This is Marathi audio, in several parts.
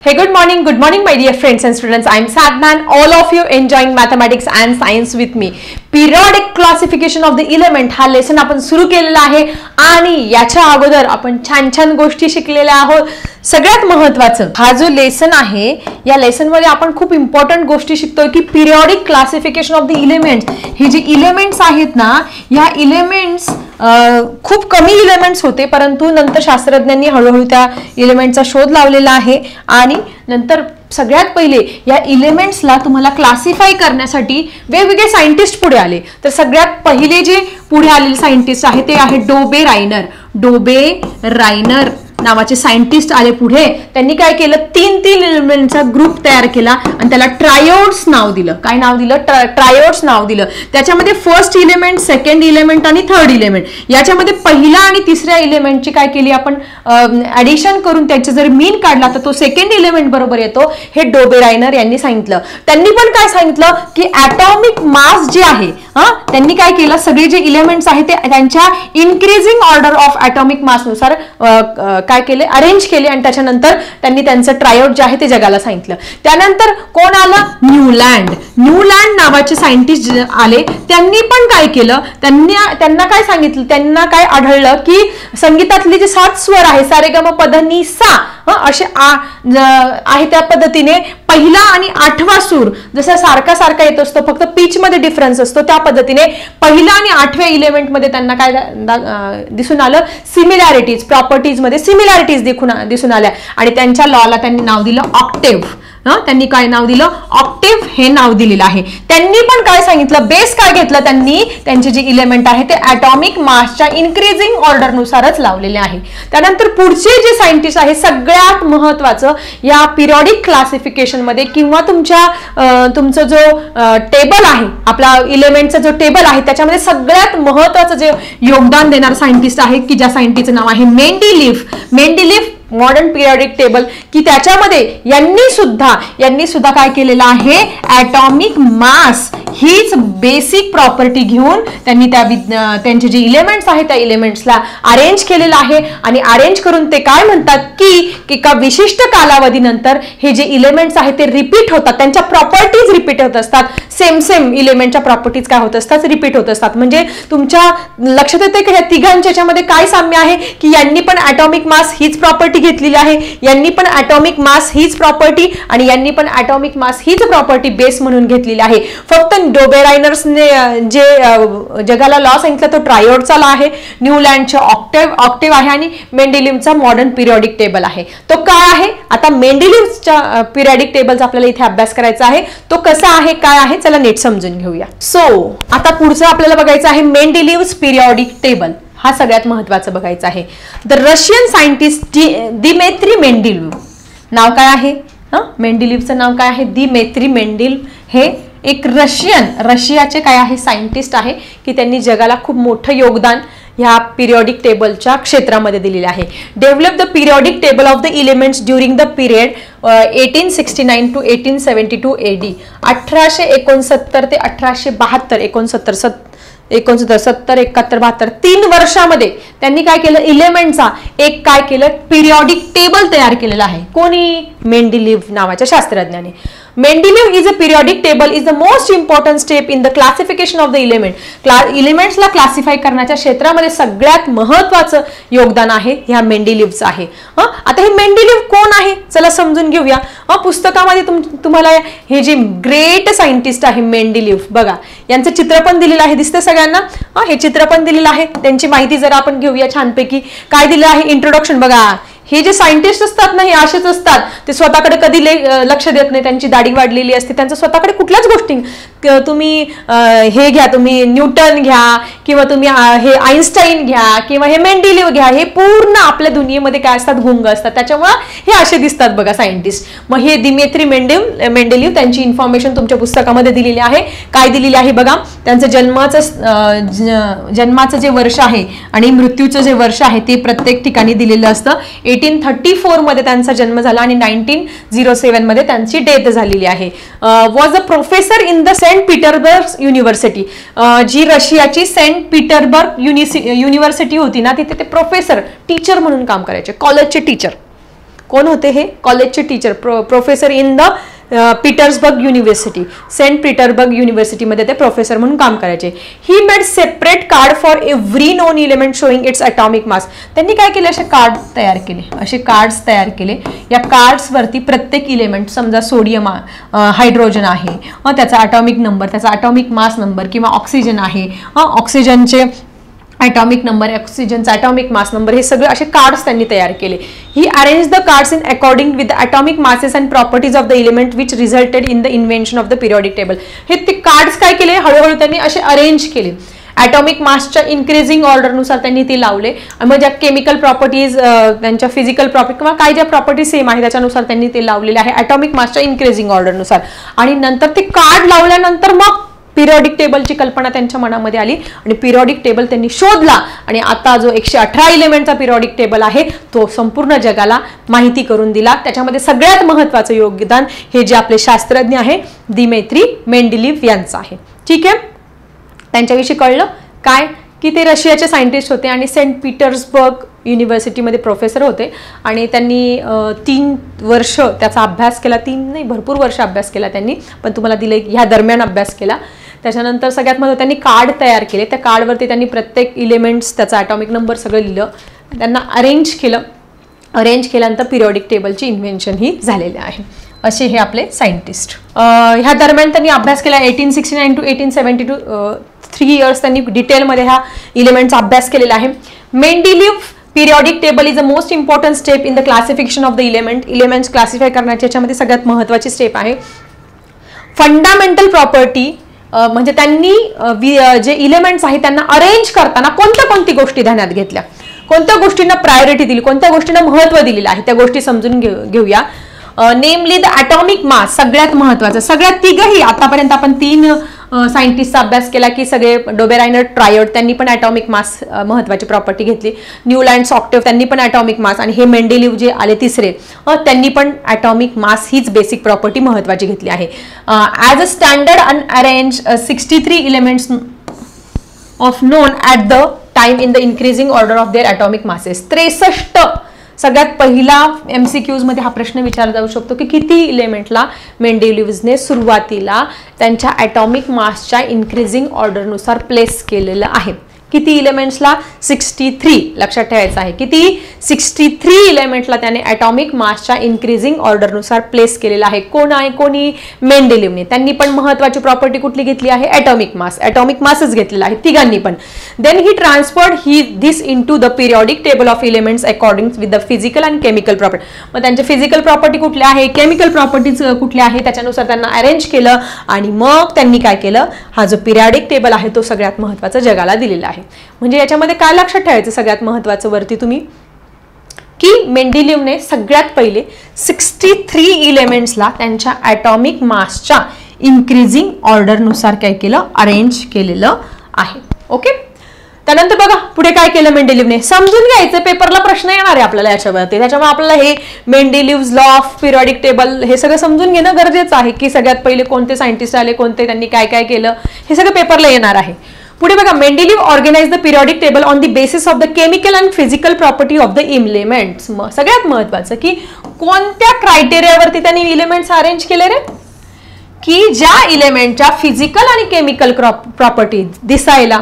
Hey, good morning, my dear friends and students. I am Sadman. All of you enjoying mathematics and science with me. Periodic classification of the element हा लेसन आपण सुरू केलेला आहे आणि याच्या अगोदर आपण छान छान गोष्टी शिकलेल्या आहोत. सगळ्यात महत्त्वाचं हा जो लेसन आहे या लेसन मध्ये आपण खूप इम्पॉर्टंट गोष्टी शिकतोय की periodic classification of the elements. हे जे एलिमेंट्स आहेत ना या एलिमेंट्स खूप कमी एलिमेंट्स होते, परंतु नंतर शास्त्रज्ञांनी हळूहळू त्या एलिमेंटचा शोध लावलेला आहे आणि नंतर सगळ्यात पहिले या एलिमेंट्सला तुम्हाला क्लासिफाय करण्यासाठी वेगवेगळे सायंटिस्ट पुढे आले. तर सगळ्यात पहिले जे पुढे आलेले सायंटिस्ट आहे ते आहे डोबे रायनर नावाचे सायंटिस्ट आले पुढे. त्यांनी काय केलं, तीन एलिमेंटचा ग्रुप तयार केला आणि त्याला ट्रायोड्स नाव दिलं. काय नाव दिलं? ट्रायोड्स नाव दिलं. त्याच्यामध्ये फर्स्ट एलिमेंट, सेकंड एलिमेंट आणि थर्ड एलिमेंट याच्यामध्ये पहिला आणि तिसऱ्या एलिमेंटची काय केली आपण ऍडिशन करून त्याचा जर मीन काढला तर तो सेकंड एलिमेंट बरोबर येतो. हे डोबे रायनर यांनी सांगितलं. त्यांनी पण काय सांगितलं की ॲटॉमिक मास जे आहे त्यांनी काय केलं, सगळे जे एलिमेंट्स आहेत ते त्यांच्या इन्क्रीजिंग ऑर्डर ऑफ ॲटॉमिक मासनुसार काय केले, अरेंज केले आणि त्याच्यानंतर त्यांनी त्यांचं ट्रायोड जे आहे ते जगाला सांगितलं. त्यानंतर कोण आलं? न्यूलँड नावाचे सायंटिस्ट आले. त्यांनी पण काय केलं, त्यांना काय सांगितलं, त्यांना काय आढळलं की संगीतातले जे 7 स्वर आहे सा रे ग म प ध नि सा असे आहे त्या पद्धतीने पहिला आणि 8वा सूर जसा सारखा येत असतो, फक्त पिच मध्ये डिफरन्स असतो, त्या पद्धतीने पहिला आणि 8व्या एलिमेंट मध्ये त्यांना काय दिसून आलं, सिमिलॅरिटीज, प्रॉपर्टीज मध्ये सिमिलॅरिटीज दिसून आल्या आणि त्यांच्या लॉला त्यांनी नाव दिलं ऑक्टेव्ह. त्यांनी काय नाव दिलं? ऑक्टेव्ह हे नाव दिलेलं आहे. त्यांनी पण काय सांगितलं, बेस काय घेतलं, त्यांनी त्यांचे जे इलेमेंट आहे ते ॲटॉमिक मासच्या इन्क्रीजिंग ऑर्डरनुसारच लावलेले आहे. त्यानंतर पुढचे जे सायंटिस्ट आहे सगळ्यात महत्वाचं या पिरियॉडिक क्लासिफिकेशन मध्ये किंवा तुमचं जो टेबल आहे, आपला इलेमेंटचा जो टेबल आहे त्याच्यामध्ये सगळ्यात महत्वाचं जे योगदान देणार सायंटिस्ट आहे की ज्या सायंटिस्टचं नाव आहे मेंडेलिव्ह मॉडर्न पिरियॉडिक टेबल, की त्याच्यामध्ये यांनी सुद्धा काय केलेलं आहे, ॲटॉमिक मास हीच बेसिक प्रॉपर्टी घेऊन त्यांनी त्यांचे जे इलेमेंट्स आहेत त्या इलेमेंट्सला अरेंज केलेलं आहे. आणि अरेंज करून ते काय म्हणतात की एका विशिष्ट कालावधीनंतर हे जे इलेमेंट्स आहेत ते रिपीट होतात, त्यांच्या प्रॉपर्टीज रिपीट होत असतात. सेम इलेमेंटच्या प्रॉपर्टीज काय होत असतात, रिपीट होत असतात. म्हणजे तुमच्या लक्षात येते की ह्या तिघांच्या याच्यामध्ये काय साम्य आहे की यांनी पण ॲटॉमिक मास हीच प्रॉपर्टी घेतलेली आहे, यांनी पण ॲटॉमिक मास हीच प्रॉपर्टी आणि यांनी पण ॲटॉमिक मास हीच प्रॉपर्टी बेस म्हणून घेतलेली आहे. फक्त डोबे रायनर्सने जे जगाला लॉ सांगितला तो ट्रायोडचा लॉ आहे, न्यूलँडचा ऑक्टेव्ह आहे आणि मेंडेलिव्हचा मॉडर्न पिरियॉडिक टेबल आहे. तो काय आहे? आता मेंडेलिव्हच्या पिरियॉडिक टेबलचा आपल्याला इथे अभ्यास करायचा आहे. तो कसा आहे, काय आहे, चला नीट समजून घेऊया. सो आता पुढचं आपल्याला बघायचं आहे मेंडेलिव्हज पिरियॉडिक टेबल. हा सगळ्यात महत्वाचं बघायचं आहे. द रशियन सायंटिस्ट दिमेत्री मेंडेलिव्ह नाव काय आहे, मेंडेलिव्हचं नाव काय आहे, दिमेत्री मेंडेलिव्ह. हे एक रशियाचे काय आहे सायंटिस्ट आहे की त्यांनी जगाला खूप मोठं योगदान ह्या पिरियॉडिक टेबलच्या क्षेत्रामध्ये दिलेले आहे. Develop the periodic table of the elements during the period 1869 to 1872 AD. 1869 ते 1872 69 70 71 72 3 वर्षामध्ये त्यांनी काय केलं, एलिमेंटचा एक काय केलं पिरियॉडिक टेबल तयार केलेला आहे. कोणी? मेंडेलिव्ह नावाच्या शास्त्रज्ञाने. Mendeleev is a periodic table is the most important step in the classification of the element. एलिमेंट्सला क्लासिफाय करण्याच्या क्षेत्रामध्ये सगळ्यात महत्वाचं योगदान आहे ह्या मेंडेलिव्हचं आहे. आता हे मेंडेलिव्ह कोण आहे चला समजून घेऊया. पुस्तकामध्ये तुम्हाला हे जे ग्रेट सायंटिस्ट आहे मेंडेलिव्ह बघा, यांचं चित्र पण दिलेलं आहे, दिसतं सगळ्यांना. हे चित्र पण दिलेलं आहे. त्यांची माहिती जरा आपण घेऊया छानपैकी. काय दिलं आहे, इंट्रोडक्शन बघा. हे जे सायंटिस्ट असतात ना हे असेच असतात, ते स्वतःकडे कधी लक्ष देत नाही, त्यांची दाढी वाढलेली असते, त्यांचं स्वतःकडे कुठल्याच गोष्टी तुम्ही हे घ्या, तुम्ही न्यूटन घ्या किंवा तुम्ही हे आईन्स्टाईन घ्या किंवा हे मेंडेलिव्ह घ्या, हे पूर्ण आपल्या दुनियेमध्ये काय असतात, गुंग असतात, त्याच्यामुळे हे असे दिसतात बघा सायंटिस्ट. मग हे दिमेत्री मेंडेलिव्ह त्यांची इन्फॉर्मेशन तुमच्या पुस्तकामध्ये दिलेली आहे. काय दिलेली आहे बघा, त्यांचं जन्माचं जे वर्ष आहे आणि मृत्यूचं जे वर्ष आहे ते प्रत्येक ठिकाणी दिलेलं असतं. 1834 मध्ये त्यांचा जन्म झाला आणि 1907 मध्ये त्यांची डेथ झालेली आहे. Was a professor in the Saint Petersburg university. जी रशियाची सेंट पीटर्सबर्ग युनिव्हर्सिटी होती ना, तिथे ते प्रोफेसर टीचर म्हणून काम करायचे, कॉलेजचे टीचर. कोण होते हे? कॉलेजचे teacher, professor in the Petersburg university, Saint Petersburg युनिव्हर्सिटीमध्ये ते प्रोफेसर म्हणून काम करायचे. He made separate card for every known element showing its atomic mass. त्यांनी काय केले? असे कार्ड तयार केले, असे कार्ड्स तयार केले. या कार्ड्सवरती प्रत्येक इलेमेंट, समजा सोडियम, हायड्रोजन आहे, त्याचा ॲटॉमिक नंबर, त्याचा ॲटॉमिक मास नंबर, किंवा ऑक्सिजन आहे, ऑक्सिजनचे ॲटॉमिक नंबर, ऑक्सिजनचा ॲटॉमिक मास नंबर, हे सगळे असे कार्ड्स त्यांनी तयार केले. He arrange the cards in according with the atomic masses and properties of the element which resulted in the invention of the periodic table. हे ते कार्ड्स काय केले? हळूहळू त्यांनी असे अरेंज केले. ॲटॉमिक मासच्या इन्क्रीजिंग ऑर्डरनुसार त्यांनी ते लावले. मग ज्या केमिकल प्रॉपर्टीज, त्यांच्या फिजिकल प्रॉपर्टी किंवा काय ज्या प्रॉपर्टी सेम आहे त्याच्यानुसार त्यांनी ते लावलेले आहे ॲटॉमिक मासच्या इन्क्रीजिंग ऑर्डरनुसार. आणि नंतर ते कार्ड लावल्यानंतर मग पिरियडिक टेबलची कल्पना त्यांच्या मनामध्ये आली आणि पिरियडिक टेबल त्यांनी शोधला. आणि आता जो 118 इलेमेंटचा पिरियडिक टेबल आहे तो संपूर्ण जगाला माहिती करून दिला. त्याच्यामध्ये सगळ्यात महत्त्वाचं योगदान हे जे आपले शास्त्रज्ञ आहे दिमित्री मेंडेलीव यांचं आहे. ठीक आहे, त्यांच्याविषयी कळलं काय की ते रशियाचे सायंटिस्ट होते आणि सेंट पीटर्सबर्ग युनिव्हर्सिटीमध्ये प्रोफेसर होते. आणि त्यांनी 3 वर्ष त्याचा अभ्यास केला, 3 नाही भरपूर वर्ष अभ्यास केला त्यांनी, पण तुम्हाला दिले ह्या दरम्यान अभ्यास केला. त्याच्यानंतर सगळ्यात महत्त्वाचं त्यांनी कार्ड तयार केले. त्या कार्डवरती त्यांनी प्रत्येक इलेमेंट्स, त्याचा ॲटॉमिक नंबर सगळं लिहिलं, त्यांना अरेंज केलं. अरेंज केल्यानंतर पिरियडिक टेबलची इन्व्हेन्शन ही झालेले आहे. असे हे आपले सायंटिस्ट. ह्या दरम्यान त्यांनी अभ्यास केला 1869 to 1872, 3 इयर्स त्यांनी डिटेलमध्ये ह्या इलेमेंटचा अभ्यास केलेला आहे. Mendeleev periodic table is a most important step in the classification of the elements classify करण्याची याच्यामध्ये सगळ्यात महत्त्वाची स्टेप आहे. फंडामेंटल प्रॉपर्टी म्हणजे त्यांनी जे इलेमेंट्स आहेत त्यांना अरेंज करताना कोणत्या गोष्टी ध्यानात घेतल्या, कोणत्या गोष्टींना प्रायोरिटी दिली, कोणत्या गोष्टींना महत्त्व दिलेलं आहे त्या गोष्टी समजून घेऊया. नेमली द ॲटॉमिक मास, सगळ्यात महत्त्वाचं. सगळ्यात तिघही आतापर्यंत आपण 3 सायंटिस्टचा अभ्यास केला की सगळे डोबेरायनर, ट्रायोड त्यांनी पण ॲटॉमिक मास महत्त्वाची प्रॉपर्टी घेतली. न्यूलँड, ऑक्टेव्ह त्यांनी पण ॲटॉमिक मास, आणि हे मेंडेलीव जे आले तिसरे त्यांनी पण ॲटॉमिक मास हीच बेसिक प्रॉपर्टी महत्त्वाची घेतली आहे. As a standard unarranged 63 elements of known at the time in the increasing order of their atomic masses. 63 सगळ्यात पहिला MCQs मध्ये हा प्रश्न विचारला जाऊ शकतो की किती इलेमेंटला मेंडेलीव्हने सुरुवातीला त्यांच्या ॲटॉमिक मासच्या इन्क्रीजिंग ऑर्डरनुसार प्लेस केलेलं आहे. किती इलेमेंट्सला? 63. लक्षात ठेवायचं आहे किती? 63 इलेमेंटला त्याने ॲटॉमिक मासच्या इन्क्रीजिंग ऑर्डरनुसार प्लेस केलेला आहे. कोण आहे? कोणी? मेंडेलीवने. त्यांनी पण महत्त्वाची प्रॉपर्टी कुठली घेतली आहे? Atomic mass. ॲटॉमिक मासच घेतलेला आहे तिघांनी पण. Then he transferred this into the periodic table of elements according with the physical and chemical property. मग त्यांच्या फिजिकल प्रॉपर्टी कुठल्या आहे, केमिकल प्रॉपर्टीज कुठल्या आहे, त्याच्यानुसार त्यांना अरेंज केलं आणि मग त्यांनी काय केलं? हा जो पिरियडिक टेबल आहे तो सगळ्यात महत्त्वाचा जगाला दिलेला आहे. म्हणजे याच्यामध्ये काय लक्षात ठेवायचं सगळ्यात महत्त्वाचं वरती तुम्ही की मेंडेलीवने सगळ्यात पहिले 63 इलेमेंट्सला त्यांच्या ॲटॉमिक मासच्या इन्क्रीजिंग ऑर्डरनुसार काय केलं? अरेंज केलेलं आहे. ओके, त्यानंतर बघा पुढे काय केलं मेंडेलीवने, समजून घ्यायचं, पेपरला प्रश्न येणार आहे आपल्याला याच्यावरती. त्याच्यामुळे आपल्याला हे मेंडेलीव्हज लॉ ऑफ पिरियडिक टेबल हे सगळं समजून घेणं गरजेचं आहे की सगळ्यात पहिले कोणते सायंटिस्ट आले, कोणते त्यांनी काय काय केलं, हे सगळं पेपरला येणार आहे. पुढे बघा, Mendeleev organise the periodic table on the basis of the chemical and physical property of the elements. सगळ्यात महत्वाचं की कोणत्या क्रायटेरियावरती त्यांनी इलेमेंट्स अरेंज केले रे, की ज्या इलेमेंटच्या फिजिकल आणि केमिकल प्रॉपर्टी दिसायला,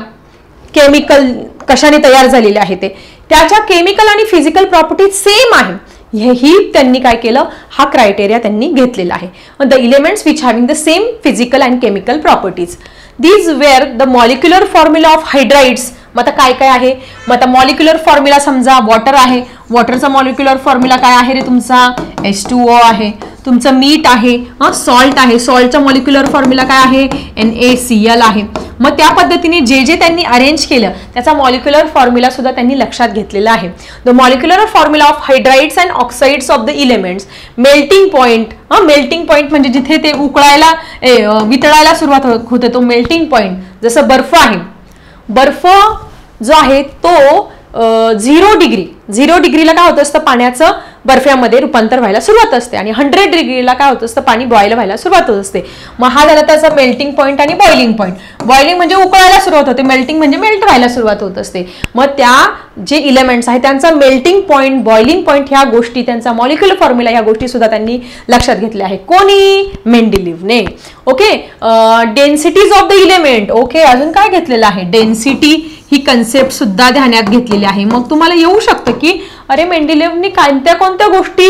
केमिकल कशाने तयार झालेले आहे ते, त्याच्या केमिकल आणि फिजिकल प्रॉपर्टी सेम आहे, ही त्यांनी काय केलं? हा क्रायटेरिया त्यांनी घेतलेला आहे. The elements which having the same physical and chemical properties. These were the molecular formula of hydrides. मग आता काय काय आहे? मग आता मॉलिक्युलर फॉर्म्युला समजा वॉटर आहे, वॉटरचा मॉलिक्युलर फॉर्म्युला काय आहे रे तुमचा? H2O आहे. तुमचं मीठ आहे, सॉल्ट आहे, सॉल्टचा मॉलिक्युलर फॉर्म्युला काय आहे? NaCl आहे. मग त्या पद्धतीने जे जे त्यांनी अरेंज केलं त्याचा मॉलिक्युलर फॉर्म्युला सुद्धा त्यांनी लक्षात घेतलेला आहे. The molecular formula of hydrides and oxides of the elements. Melting point, melting point म्हणजे जिथे ते उकळायला वितळायला सुरुवात होते तो मेल्टिंग पॉइंट. जसं बर्फ आहे, बर्फ जो आहे तो 0 डिग्रीला काय होत असतं? पाण्याचं बर्फ्यामध्ये रूपांतर व्हायला सुरुवात असते आणि 100 डिग्रीला काय होत असतं, पाणी बॉईल व्हायला सुरुवात होत असते. मग हा झाला त्याचा मेल्टिंग पॉईंट आणि बॉइलिंग पॉईंट. बॉइलिंग म्हणजे उकळायला सुरुवात होते, मेल्टिंग म्हणजे मेल्ट व्हायला सुरुवात होत असते. मग त्या जे इलेमेंट्स आहेत त्यांचा मेल्टिंग पॉईंट, बॉइलिंग पॉईंट ह्या गोष्टी, त्यांचा मॉलिक्युलर फॉर्म्युला ह्या गोष्टी सुद्धा त्यांनी लक्षात घेतल्या आहे. कोणी? मेंडेलिव्हने. Okay. Densities of the element. Okay, अजून काय घेतलेलं आहे? डेन्सिटी ही कन्सेप्ट सुद्धा ध्यानात घेतलेली आहे. मग तुम्हाला येऊ शकतं की अरे मेंडेलिव्हने कोणत्या गोष्टी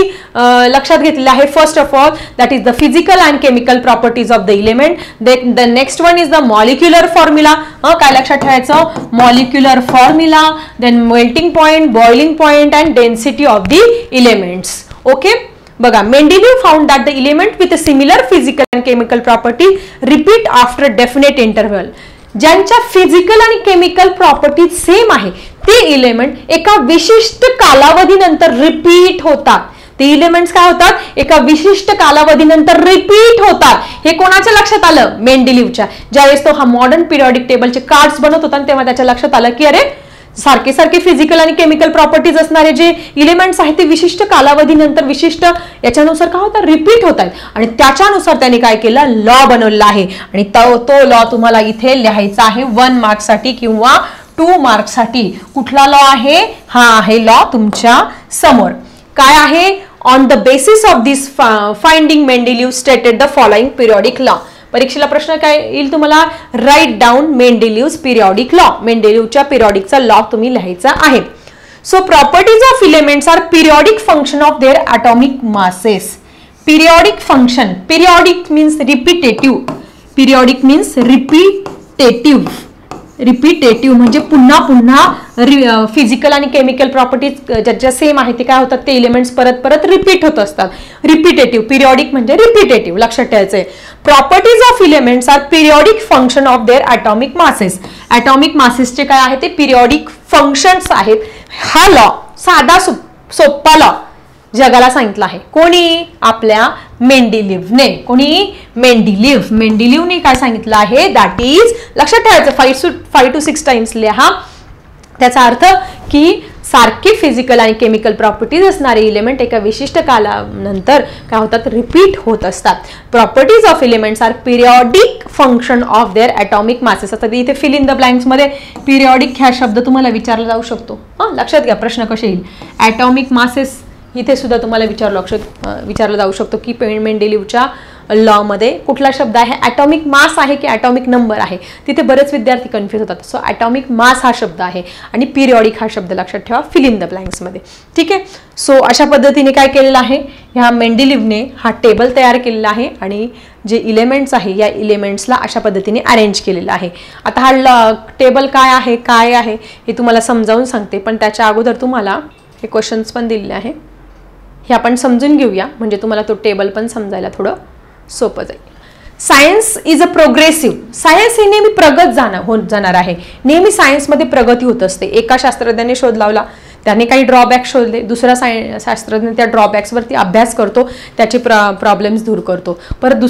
लक्षात घेतलेल्या आहे? First of all that is the physical and chemical properties of the element. The next one is the molecular formula. काय लक्षात ठेवायचं? Molecular formula, then melting point, boiling point and density of the elements. Okay. बघा, Mendeleev found that the element with a similar physical and chemical property repeat after definite interval. ज्यांच्या फिजिकल आणि केमिकल प्रॉपर्टी सेम आहे ते इलेमेंट एका विशिष्ट कालावधीनंतर रिपीट होतात. ते इलेमेंट्स काय होतात? एका विशिष्ट कालावधीनंतर रिपीट होतात. हे कोणाच्या लक्षात आलं? मेंडेलिव्हच्या. ज्यावेळेस तो हा मॉडर्न पिरियॉडिक टेबलचे कार्ड्स बनवत होता तेव्हा त्याच्या लक्षात आलं की अरे सारखे सारखे फिजिकल आणि केमिकल प्रॉपर्टीज असणारे जे इलेमेंट्स आहेत ते विशिष्ट कालावधीनंतर विशिष्ट याच्यानुसार काय होतात? रिपीट होत आहेत. आणि त्याच्यानुसार त्यांनी काय केलं? लॉ बनवला आहे. आणि तो लॉ तुम्हाला इथे लिहायचा आहे 1 मार्क्ससाठी किंवा 2 मार्क्ससाठी. कुठला लॉ आहे? हा आहे लॉ तुमच्या समोर. काय आहे? On the basis of this finding Mendeleev stated the following periodic law. परीक्षेला प्रश्न काय येईल तुम्हाला? Write down Mendeleev's periodic law. मेंडेलिव्हच्या पिरियॉडिकचा लॉ तुम्ही लिहायचा आहे. So properties of elements are periodic function of their atomic masses. Periodic function. Periodic means repetitive. Periodic means repetitive. Repetitive म्हणजे पुन्हा पुन्हा फिजिकल आणि केमिकल प्रॉपर्टीज ज्याच्या सेम आहे ते काय होतात? ते इलेमेंट्स परत परत रिपीट होत असतात. रिपीटेटिव्ह. पिरियॉडिक म्हणजे रिपीटेटिव्ह. लक्षात ठेवायचंय. Properties of elements are periodic function of their atomic masses. Atomic मासेसचे काय आहे? ते पिरियॉडिक फंक्शन्स आहेत. हा लॉ साधा सोप्पा लॉ जगाला सांगितलं आहे. कोणी? आपल्या मेंडेलिव्हने. कोणी? मेंडेलिव्ह. मेंडेलिव्हने काय सांगितलं आहे? दॅट इज, लक्षात ठेवायचं, 5 to 6 टाइम्स लिहा. त्याचा अर्थ की सारखी फिजिकल आणि केमिकल प्रॉपर्टीज असणारे इलेमेंट एका विशिष्ट कालानंतर काय होतात? रिपीट होत असतात. Properties of elements are periodic function of their atomic masses. आता इथे फिल इन द ब्लँक्स मध्ये पिरियॉडिक हा शब्द तुम्हाला विचारला जाऊ शकतो. लक्षात घ्या, प्रश्न कसे येईल. ॲटॉमिक मासेस इथे सुद्धा तुम्हाला विचारलं जाऊ शकतो की मेंडेलिव्हच्या लॉ मध्ये कुठला शब्द आहे? ॲटॉमिक मास आहे की ॲटॉमिक नंबर आहे? तिथे बरेच विद्यार्थी कन्फ्यूज होतात. सो ॲटॉमिक मास हा शब्द आहे आणि पिरियॉडिक हा शब्द लक्षात ठेवा फिल इन द ब्लँक्स मध्ये. ठीक आहे. सो अशा पद्धतीने काय केलेलं आहे? ह्या मेंडेलिव्हने हा टेबल तयार केलेला आहे आणि जे इलेमेंट्स आहे या इलेमेंट्सला अशा पद्धतीने अरेंज केलेलं आहे. आता हा टेबल काय आहे हे तुम्हाला समजावून सांगते, पण त्याच्या अगोदर तुम्हाला हे क्वेश्चन्स पण दिलेले आहे. हे आपण समजून घेऊया म्हणजे तुम्हाला तो टेबल पण समजायला थोडं सोपं जाईल. Science is a progressive. Science ही नेहमी प्रगत होत जाणार आहे. नेहमी सायन्समध्ये प्रगती होत असते. एका शास्त्रज्ञाने शोध लावला, त्याने काही ड्रॉबॅक शोधले, दुसरा शास्त्रज्ञ त्या ड्रॉबॅक्सवरती अभ्यास करतो, त्याचे प्रॉब्लेम्स दूर करतो. परत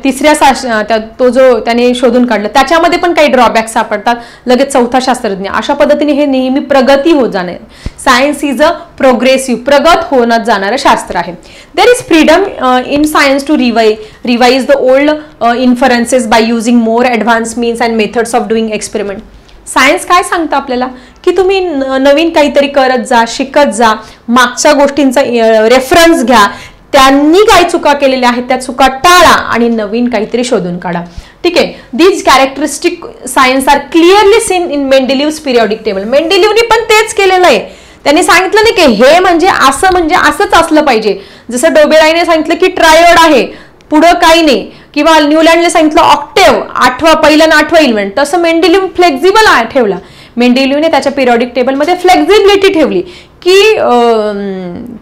तिसऱ्या तो जो त्याने शोधून काढलं त्याच्यामध्ये पण काही ड्रॉबॅक्स सापडतात, लगेच चौथा शास्त्रज्ञ. अशा पद्धतीने हे नेहमी प्रगती होत जाणार. सायन्स इज अ प्रोग्रेसिव्ह, प्रगत होण्यात जाणारं शास्त्र आहे. There is freedom in science to revise the old inferences by using more advance means and methods of doing experiment. Science काय सांगतं आपल्याला की तुम्ही नवीन काहीतरी करत जा, शिकत जा, मागच्या गोष्टींचा रेफरन्स घ्या, त्यांनी काय चुका केलेल्या आहेत त्या चुका टाळा आणि नवीन काहीतरी शोधून काढा. ठीक आहे. These characteristic science are clearly seen in Mendeleev's periodic table. मेंडेलिव्हने पण तेच केलेलं आहे. त्यांनी सांगितलं नाही की हे म्हणजे असंच असलं पाहिजे. जसं डोबेराईने सांगितलं की ट्रायोड आहे, पुढं काही नाही, किंवा न्यूलँडने सांगितलं ऑक्टेव्ह, पहिलं आणि 8वं इलेमेंट. तसं मेंडेलिव्ह फ्लेक्झिबल ठेवला. मेंडेलिव्हने त्याच्या पिरियॉडिक टेबलमध्ये फ्लेक्झिबिलिटी ठेवली की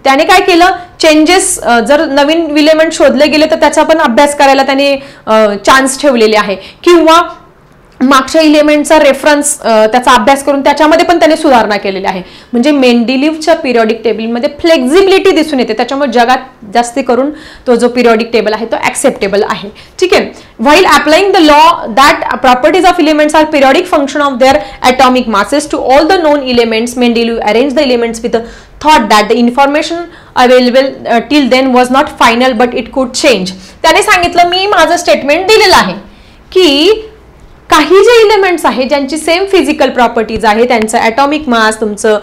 त्याने काय केलं, चेंजेस जर नवीन इलेमेंट शोधले गेले तर त्याचा पण अभ्यास करायला त्याने चान्स ठेवलेले आहे, किंवा मागच्या इलेमेंटचा रेफरन्स त्याचा अभ्यास करून त्याच्यामध्ये पण त्याने सुधारणा केलेली आहे. म्हणजे मेंडेलिव्हच्या पिरियॉडिक टेबलमध्ये फ्लेक्झिबिलिटी दिसून येते. त्याच्यामुळे जगात जास्त करून तो जो पिरियॉडिक टेबल आहे तो ॲक्सेप्टेबल आहे. ठीक आहे. While applying the law that properties of elements are periodic function of their atomic masses to all the known elements, Mendeleev arrange the elements with thought that the information available till then was not final but it could change. त्याने सांगितलं मी माझं स्टेटमेंट दिलेलं आहे की काही जे इलेमेंट्स आहेत ज्यांची सेम फिजिकल प्रॉपर्टीज आहे, त्यांचं ॲटॉमिक मास, तुमचं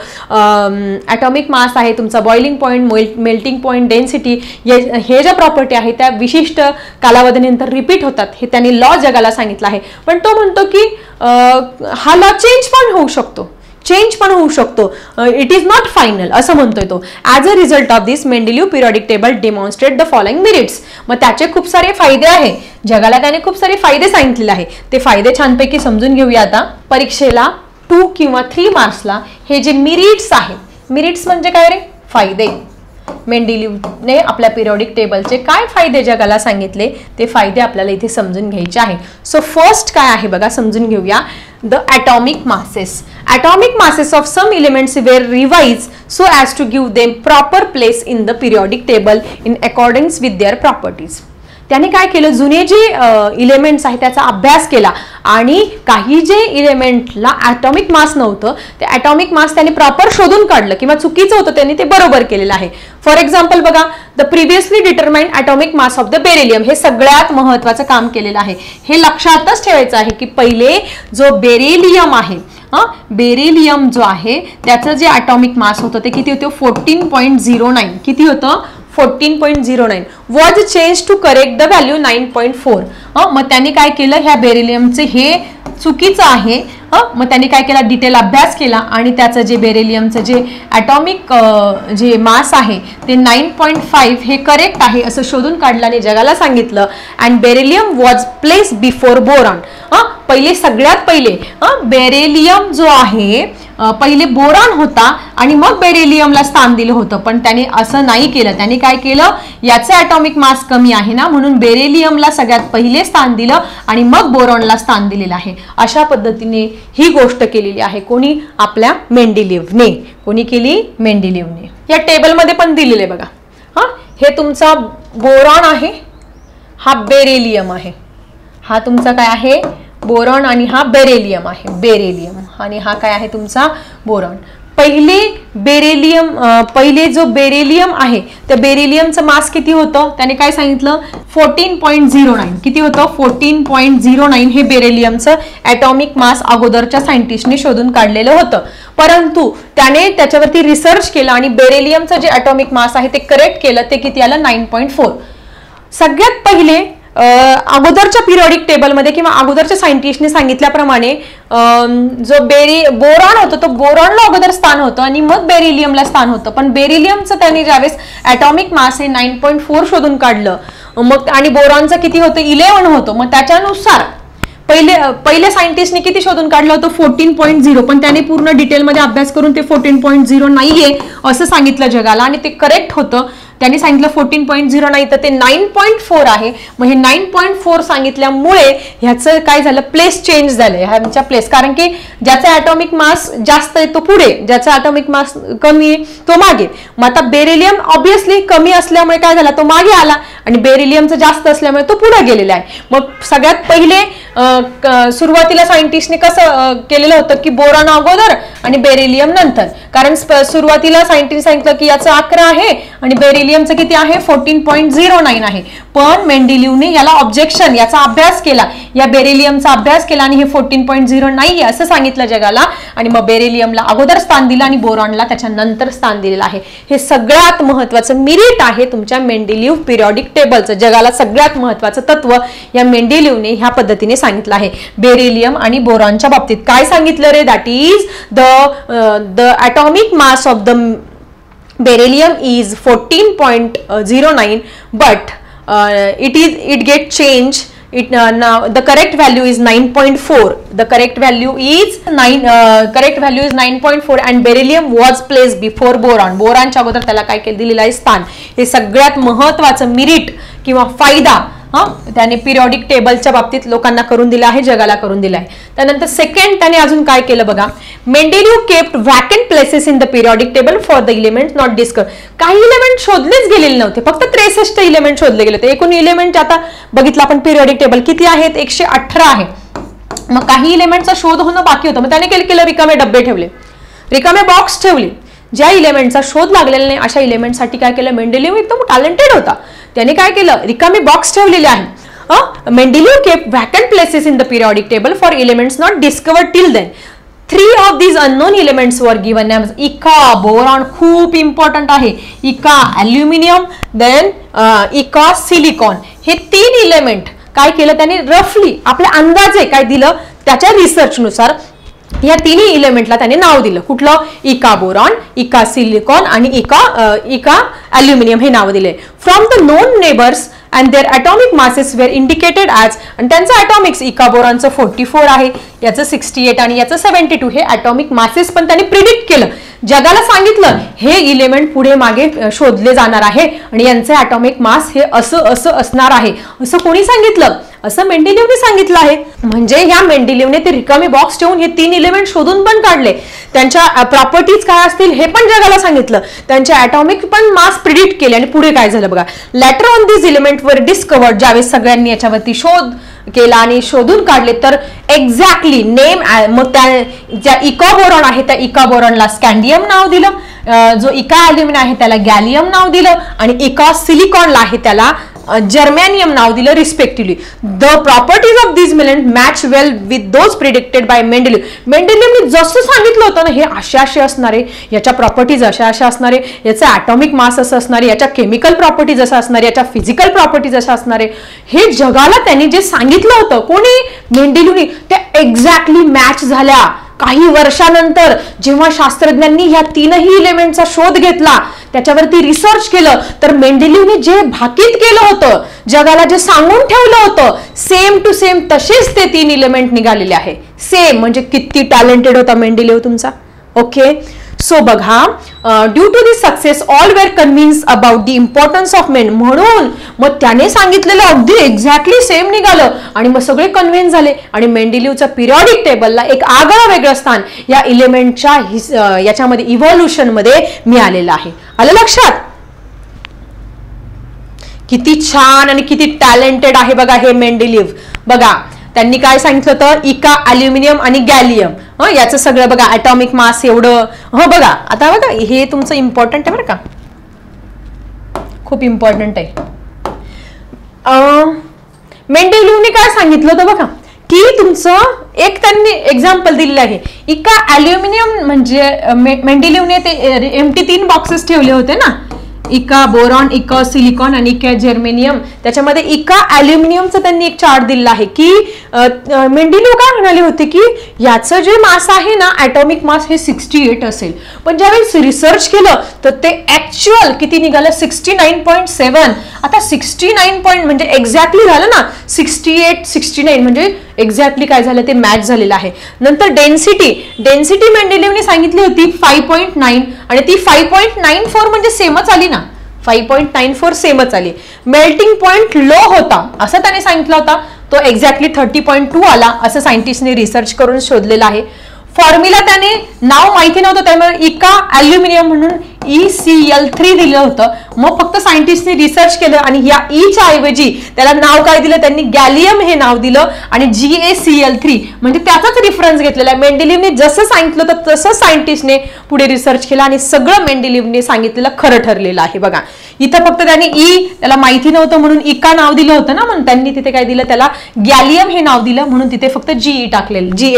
ॲटॉमिक मास आहे, तुमचा boiling point, melting point, density, हे ज्या प्रॉपर्टी आहेत त्या विशिष्ट कालावधीनंतर रिपीट होतात. हे त्यांनी लॉ जगाला सांगितलं आहे. पण तो म्हणतो की हा लॉ चेंज पण होऊ शकतो, इट इज नॉट फायनल असं म्हणतोय तो. As a result of this Mendeleev periodic table demonstrate the following merits. मग त्याचे खूप सारे फायदे आहे, जगाला त्याने खूप सारे फायदे सांगितलेले आहे. ते फायदे छानपैकी समजून घेऊया आता. परीक्षेला 2 किंवा 3 मार्क्सला हे जे मेरिट्स आहेत, मेरिट्स म्हणजे काय रे? फायदे. मेंडेलिव्हने आपल्या पिरियडिक टेबलचे काय फायदे जगाला सांगितले ते फायदे आपल्याला इथे समजून घ्यायचे आहे. सो फर्स्ट काय आहे बघा, समजून घेऊया. The atomic masses. Atomic masses of some elements were revised so as to give them proper place in the periodic table in accordings with their properties. त्याने काय केलं, जुने जे इलेमेंट्स आहेत त्याचा अभ्यास केला आणि काही जे इलेमेंटला ॲटॉमिक मास नव्हतं ते ॲटॉमिक मास त्याने प्रॉपर शोधून काढलं किंवा चुकीचं होतं त्यांनी ते बरोबर केलेलं आहे. फॉर एक्झाम्पल बघा, the previously determined atomic mass of the beryllium. हे सगळ्यात महत्त्वाचं काम केलेलं आहे. हे लक्षातच ठेवायचं आहे की पहिले जो बेरिलियम आहे, बेरिलियम जो आहे त्याचं जे ॲटॉमिक मास होतं ते किती होतं? 14.09. किती होतं? 14.09 was change to correct the value 9.4. मग त्यांनी काय केलं, ह्या बेरिलियमचे हे चुकीचं आहे. मग त्यांनी काय केला, डिटेल अभ्यास केला आणि त्याचं जे बेरिलियमचं जे ॲटॉमिक जे मास आहे ते 9.5 हे करेक्ट आहे असं शोधून काढलं आणि जगाला सांगितलं. And beryllium was place before boron. पहिले सगळ्यात पहिले बेरिलियम जो आहे पहिले बोरॉन होता आणि मग बेरिलियमला स्थान दिलं होतं. पण त्याने असं नाही केलं. त्याने काय केलं, याचं ॲटॉमिक मास कमी आहे ना म्हणून बेरिलियमला सगळ्यात पहिले स्थान दिलं आणि मग बोरॉनला स्थान दिलेलं आहे. अशा पद्धतीने ही गोष्ट केलेली आहे. कोणी? आपल्या मेंडेलिव्हने. कोणी केली? मेंडेलिव्हने. या टेबलमध्ये पण दिलेले बघा. हे तुमचा बोरॉन आहे, हा बेरिलियम आहे. हा तुमचा काय आहे? बोरॉन आणि हा बेरिलियम आहे. बेरिलियम आणि हा काय आहे? तुमचा बोरॉन. पहिले जो बेरिलियम आहे त्या बेरिलियमचं मास किती होतं? त्याने काय सांगितलं? 14.09. किती होतं? 14.09 हे बेरिलियमचं ॲटॉमिक मास अगोदरच्या सायंटिस्टने शोधून काढलेलं होतं. परंतु त्याने त्याच्यावरती रिसर्च केला आणि बेरिलियमचं जे ॲटॉमिक मास आहे ते करेक्ट केलं. ते किती आलं? 9.4. सगळ्यात पहिले अगोदरच्या पिरियडिक टेबलमध्ये किंवा अगोदरच्या सायंटिस्टने सांगितल्याप्रमाणे जो बोरॉन होतं तो बोरॉनला अगोदर स्थान होतं आणि मग बेरिलियमला स्थान होतं. पण बेरिलियमचं त्यांनी ज्यावेळेस ॲटॉमिक मास हे 9.4 शोधून काढलं मग आणि बोरॉनचं किती होतं? 11 होतं. मग त्याच्यानुसार पहिले सायंटिस्टने किती शोधून काढलं होतं? 14.0. पण त्याने पूर्ण डिटेलमध्ये अभ्यास करून ते 14.0 नाहीये असं सांगितलं जगाला आणि ते करेक्ट होतं. त्यांनी सांगितलं 14.0 नाही तर ते 9.4 आहे. मग हे 9.4 सांगितल्यामुळे ह्याचं काय झालं? प्लेस चेंज झालं ह्यांच्या प्लेस. कारण की ज्याचा ॲटॉमिक मास जास्त आहे तो पुढे, ज्याचा ॲटॉमिक मास कमी आहे तो मागे. मग आता बेरिलियम ऑब्विसली कमी असल्यामुळे काय झाला? तो मागे आला आणि बेरिलियमचं जास्त असल्यामुळे तो पुढे गेलेला आहे. मग सगळ्यात पहिले सुरुवातीला सायंटिस्टने कसं केलेलं होतं की बोरॉन अगोदर आणि बेरिलियम नंतर. कारण सुरुवातीला सायंटिस्ट सांगितलं की याचं 11 आहे आणि बेरिलियमचं किती आहे? 14.09 आहे. पण मेंडेलिव्हने याला ऑब्जेक्शन, याचा अभ्यास केला, या बेरिलियमचा अभ्यास केला आणि हे 14.0 नाही असं सांगितलं जगाला आणि मग बेरिलियमला अगोदर स्थान दिलं आणि बोरॉनला त्याच्यानंतर स्थान दिलेलं आहे. हे सगळ्यात महत्वाचं मेरिट आहे तुमच्या मेंडेलिव्ह पिरियडिक टेबलचं. जगाला सगळ्यात महत्वाचं तत्व या मेंडेलिव्हने ह्या पद्धतीने सांगितलं आहे. बेरिलियम आणि बोरॉनच्या बाबतीत काय सांगितलं रे? That is the atomic mass of the beryllium is 14.09 but it get changed. Now the correct value is 9.4. The correct value is 9.4 and beryllium was placed before boron. बोरॉनच्या अगोदर त्याला काय केलं? दिलेलं आहे स्थान. हे सगळ्यात महत्त्वाचं मेरिट किंवा फायदा त्याने पिरियडिक टेबलच्या बाबतीत लोकांना करून दिला आहे, जगाला करून दिला आहे. त्यानंतर सेकंड त्याने अजून काय केलं बघा, Mendeleev kept vacant places in the periodic table for the element not discover. काही इलेमेंट शोधलेच गेलेले नव्हते, फक्त 63 इलेमेंट शोधले गेले होते. एकूण इलेमेंट आता बघितलं आपण पिरियडिक टेबल किती आहेत? 118 आहे. मग काही इलेमेंटचा शोध होणं बाकी होतं. मग त्याने केलं रिकामे डब्बे ठेवले, रिकामे बॉक्स ठेवले. ज्या इलेमेंटचा शोध लागलेला नाही अशा इलेमेंटसाठी काय केलं, मेंडेलिव्ह एकदम टॅलेंटेड होता, त्याने काय केलं, रिकामी बॉक्स ठेवलेले आहे. Mendeleev kept vacant places in the periodic table for elements not discovered till then. 3 of these unknown elements were given names. Eka, boron खूप इम्पॉर्टंट आहे, इका अल्युमिनियम, देन इका सिलिकॉन. हे 3 इलेमेंट काय केलं त्यांनी, रफली आपल्या अंदाजे काय दिलं, त्याच्या रिसर्चनुसार या तिन्ही इलेमेंटला त्याने नाव दिलं. कुठलं, इका बोरॉन, इका सिलिकॉन आणि इका अल्युमिनियम हे नाव दिले. From the known neighbours and their atomic masses were indicated as, आणि त्यांचं atomics इका बोरॉनचं 44 आहे, याचं 68 आणि याचं 72 हे atomic masses पण त्यांनी प्रिडिक्ट केलं. जगाला सांगितलं हे इलेमेंट पुढे मागे शोधले जाणार आहे आणि यांचे atomic mass हे असं असणार आहे, असं कोणी सांगितलं, असं मेंडेलिव्हने सांगितलं आहे. म्हणजे या मेंडेलिव्हने ते रिकामी बॉक्स ठेवून हे 3 इलेमेंट शोधून पण काढले, त्यांच्या प्रॉपर्टीज काय असतील हे पण जगाला सांगितलं, त्यांचे ॲटॉमिक पण मास प्रिडिक्ट केले. आणि पुढे काय झालं बघा, later on this element were discovered, ज्यावेळेस सगळ्यांनी याच्यावरती शोध केला आणि शोधून काढले तर एक्झॅक्टली नेम, मग त्या ज्या इका बोरॉन आहे त्या इका बोरॉनला स्कॅन्डियम नाव दिलं, जो इका अल्युमिनियम आहे त्याला गॅलियम नाव दिलं आणि इका सिलिकॉनला आहे त्याला जर्मेनियम नाव दिलं respectively. The properties of this element match well with those predicted by Mendeleev. मेंडेलिव्हने जसं सांगितलं होतं ना, हे असे असणारे, याच्या प्रॉपर्टीज अशा असणारे, याचं ॲटॉमिक मास असं असणारे, याच्या केमिकल प्रॉपर्टीज असं असणारे, याच्या फिजिकल प्रॉपर्टीज अशा असणारे, हे जगाला त्यांनी जे सांगितलं होतं कोणी, मेंडेलिव्हने, त्या एक्झॅक्टली मॅच झाल्या. काही वर्षानंतर जेव्हा शास्त्रज्ञांनी ह्या 3ही इलेमेंटचा शोध घेतला, त्याच्यावरती रिसर्च केलं, तर मेंडेलिव्हने जे भाकीत केलं होतं, जगाला जे सांगून ठेवलं होतं, सेम टू सेम तसेच ते 3 इलेमेंट निघालेले आहे. सेम, म्हणजे किती टॅलेंटेड होता मेंडेलिव्ह तुमचा. ओके, सो बघा, due to this success all were convinced about the importance of men. म्हणून मग त्याने सांगितलेलं अगदी एक्झॅक्टली सेम निघालं आणि मग सगळे कन्व्हिन्स झाले आणि मेंडेलिव्हच्या पिरियडिक टेबलला एक आगळं वेगळं स्थान या इलेमेंटच्या याच्यामध्ये इव्हॉल्युशन मध्ये मिळालेलं आहे. आलं लक्षात? किती छान आणि किती टॅलेंटेड आहे बघा हे मेंडेलिव्ह. बघा त्यांनी काय सांगितलं होतं, इका अल्युमिनियम आणि गॅलियम, याचं सगळं बघा ॲटॉमिक मास एवढं. बघा आता बघा हे तुमचं इम्पॉर्टंट आहे बरं का, खूप इम्पॉर्टंट आहे. मेंडेलिव्हने काय सांगितलं होतं बघा, की तुमचं एक त्यांनी एक्झाम्पल दिलेलं आहे. इका अल्युमिनियम म्हणजे मेंडेलिव्हने ते एम्प्टी 3 बॉक्सेस ठेवले होते ना, इका बोरॉन, इका सिलिकॉन आणि इका जर्मेनियम. त्याच्यामध्ये इका अल्युमिनियमचं त्यांनी एक चार्ट दिलेला आहे की मेंडेलिव्ह काय म्हणाले होते की याचं जे मास आहे ना, ॲटॉमिक मास हे 68 असेल, पण ज्यावेळेस रिसर्च केलं तर ते ऍक्च्युअल किती निघालं, 69.7. आता 69 पॉईंट म्हणजे एक्झॅक्टली झालं ना, 68 69 म्हणजे एक्झॅक्टली काय झालं ते मॅच झालेलं आहे. नंतर डेन्सिटी मेंडेलिव्हने सांगितली होती 5.9 आणि ती 5.94 म्हणजे सेमच आली ना, 5.94 सेमच आली. मेल्टिंग पॉइंट लो होता असं त्याने सांगितलं होता, तो एक्झॅक्टली 30.2 आला असं सायंटिस्टने रिसर्च करून शोधलेलं आहे. फॉर्म्युला त्याने नाव माहिती नव्हतं त्यामुळे इका अल्युमिनियम म्हणून ECl3 दिलं होतं. मग फक्त सायंटिस्टने रिसर्च केलं आणि या ईच्या ऐवजी त्याला नाव काय दिलं, त्यांनी गॅलियम हे नाव दिलं आणि GaCl3 म्हणजे त्याचाच रेफरन्स घेतलेला आहे. मेंडेलिव्हने जसं सांगितलं होतं तसं सायंटिस्टने पुढे रिसर्च केला आणि सगळं मेंडेलिव्हने सांगितलेलं खरं ठरलेलं आहे. बघा इथं फक्त त्यांनी त्याला माहिती नव्हतं म्हणून इका नाव दिलं होतं ना, म्हणून त्यांनी तिथे काय दिलं, त्याला गॅलियम हे नाव दिलं म्हणून तिथे फक्त Ga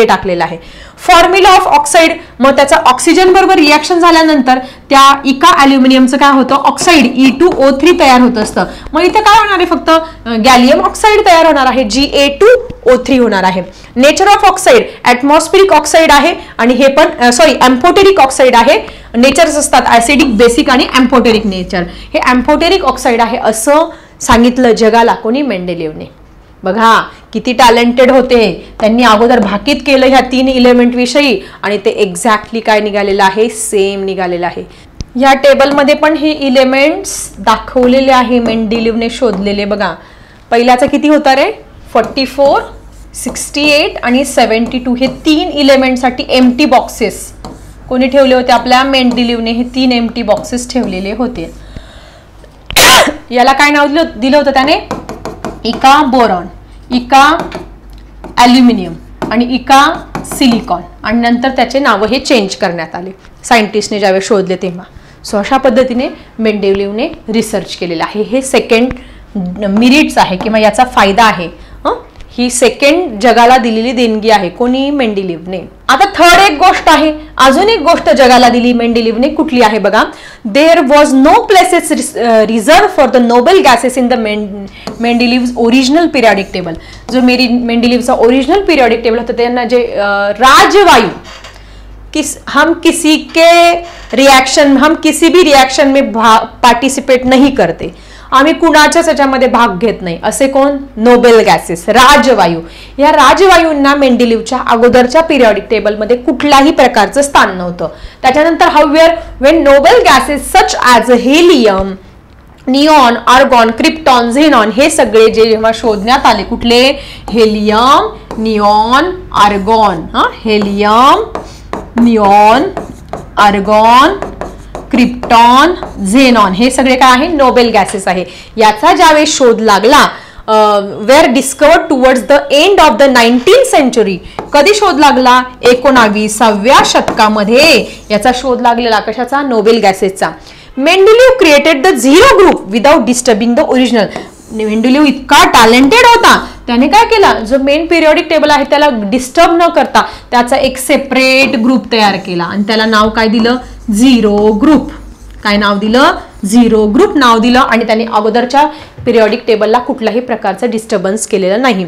टाकलेलं आहे. फॉर्म्युला ऑफ ऑक्साईड, मग त्याचा ऑक्सिजन बरोबर रिएक्शन झाल्यानंतर त्या इका अल्युमिनियमचं काय होतं, ऑक्साईड E2O3 तयार होत असतं. मग इथे काय होणार आहे, फक्त गॅलियम ऑक्साईड तयार होणार आहे, Ga2O3 होणार आहे. Nature of oxide atmospheric oxide आहे आणि हे पण एम्फोटेरिक ऑक्साईड आहे. नेचर्स असतात ऍसिडिक, बेसिक आणि एम्फोटेरिक नेचर. हे एम्फोटेरिक ऑक्साईड आहे असं सांगितलं जगाला कोणी, मेंडेलिव्हने. बघा किती टॅलेंटेड होते, त्यांनी अगोदर भाकीत केलं ह्या 3 इलेमेंट विषयी आणि ते एक्झॅक्टली काय निघालेलं आहे, सेम निघालेलं आहे. या टेबलमध्ये पण हे इलेमेंट्स दाखवलेले आहे मेंडेलिव्हने शोधलेले. बघा पहिल्याचं किती होता रे, 44, 68 आणि 72 हे 3 इलेमेंटसाठी एम्प्टी बॉक्सेस कोणी ठेवले होते, आपल्या मेंडेलिव्हने हे 3 एम्प्टी बॉक्सेस ठेवलेले होते. याला काय नाव दिलं होतं त्याने, इका बोरॉन, इका अल्युमिनियम आणि इका सिलिकॉन, आणि नंतर त्याचे नाव हे चेंज करण्यात आले सायंटिस्टने ज्यावेळेस शोधले तेव्हा. सो अशा पद्धतीने मेंडेलिव्हने रिसर्च केलेलं आहे. हे सेकंड मिरिट्स आहे किंवा याचा फायदा आहे. ही सेकंड जगाला दिलेली देणगी आहे कोणी? मेंडेलिव्हने. आता थर्ड एक गोष्ट आहे, अजून एक गोष्ट जगाला दिली मेंडेलिव्हने, कुठली आहे बघा? There was no places reserve for the noble gases in the Mendeleev's original periodic table. जो मेंडेलिव्हचा ओरिजिनल पिरियडिक टेबल होता त्यांना जे राजवायू हम किसी भी रिएक्शन में पार्टिसिपेट नहीं करते, आम्ही कुणाच्याच याच्यामध्ये भाग घेत नाही, असे कोण? नोबेल गॅसेस, राजवायू. या राजवायूंना मेंडेलिव्हच्या अगोदरच्या पिरियडिक टेबलमध्ये कुठल्याही प्रकारचं स्थान नव्हतं. त्याच्यानंतर however when noble gases such as helium, neon, argon, krypton, xenon हे सगळे जे जेव्हा शोधण्यात आले, कुठले? Helium, neon, argon. Helium, neon, argon, krypton, xenon हे सगळे काय आहे? नोबेल गॅसेस आहे. याचा ज्यावेळेस शोध लागला were discovered towards the end of the 19th century. कधी शोध लागला? 19व्या शतकामध्ये याचा शोध लागलेला. कशाचा? नोबेल गॅसेसचा. Mendeleev created the zero group without disturbing the original. Mendeleev इतका टॅलेंटेड होता, त्याने काय केलं? जो मेन पिरियडिक टेबल आहे त्याला डिस्टर्ब न करता त्याचा एक सेपरेट ग्रुप तयार केला आणि त्याला नाव काय दिलं? Zero group. काय नाव दिलं? झिरो ग्रुप नाव दिलं. आणि त्यांनी अगोदरच्या पिरियडिक टेबलला कुठल्याही प्रकारचं डिस्टर्बन्स केलेलं नाही.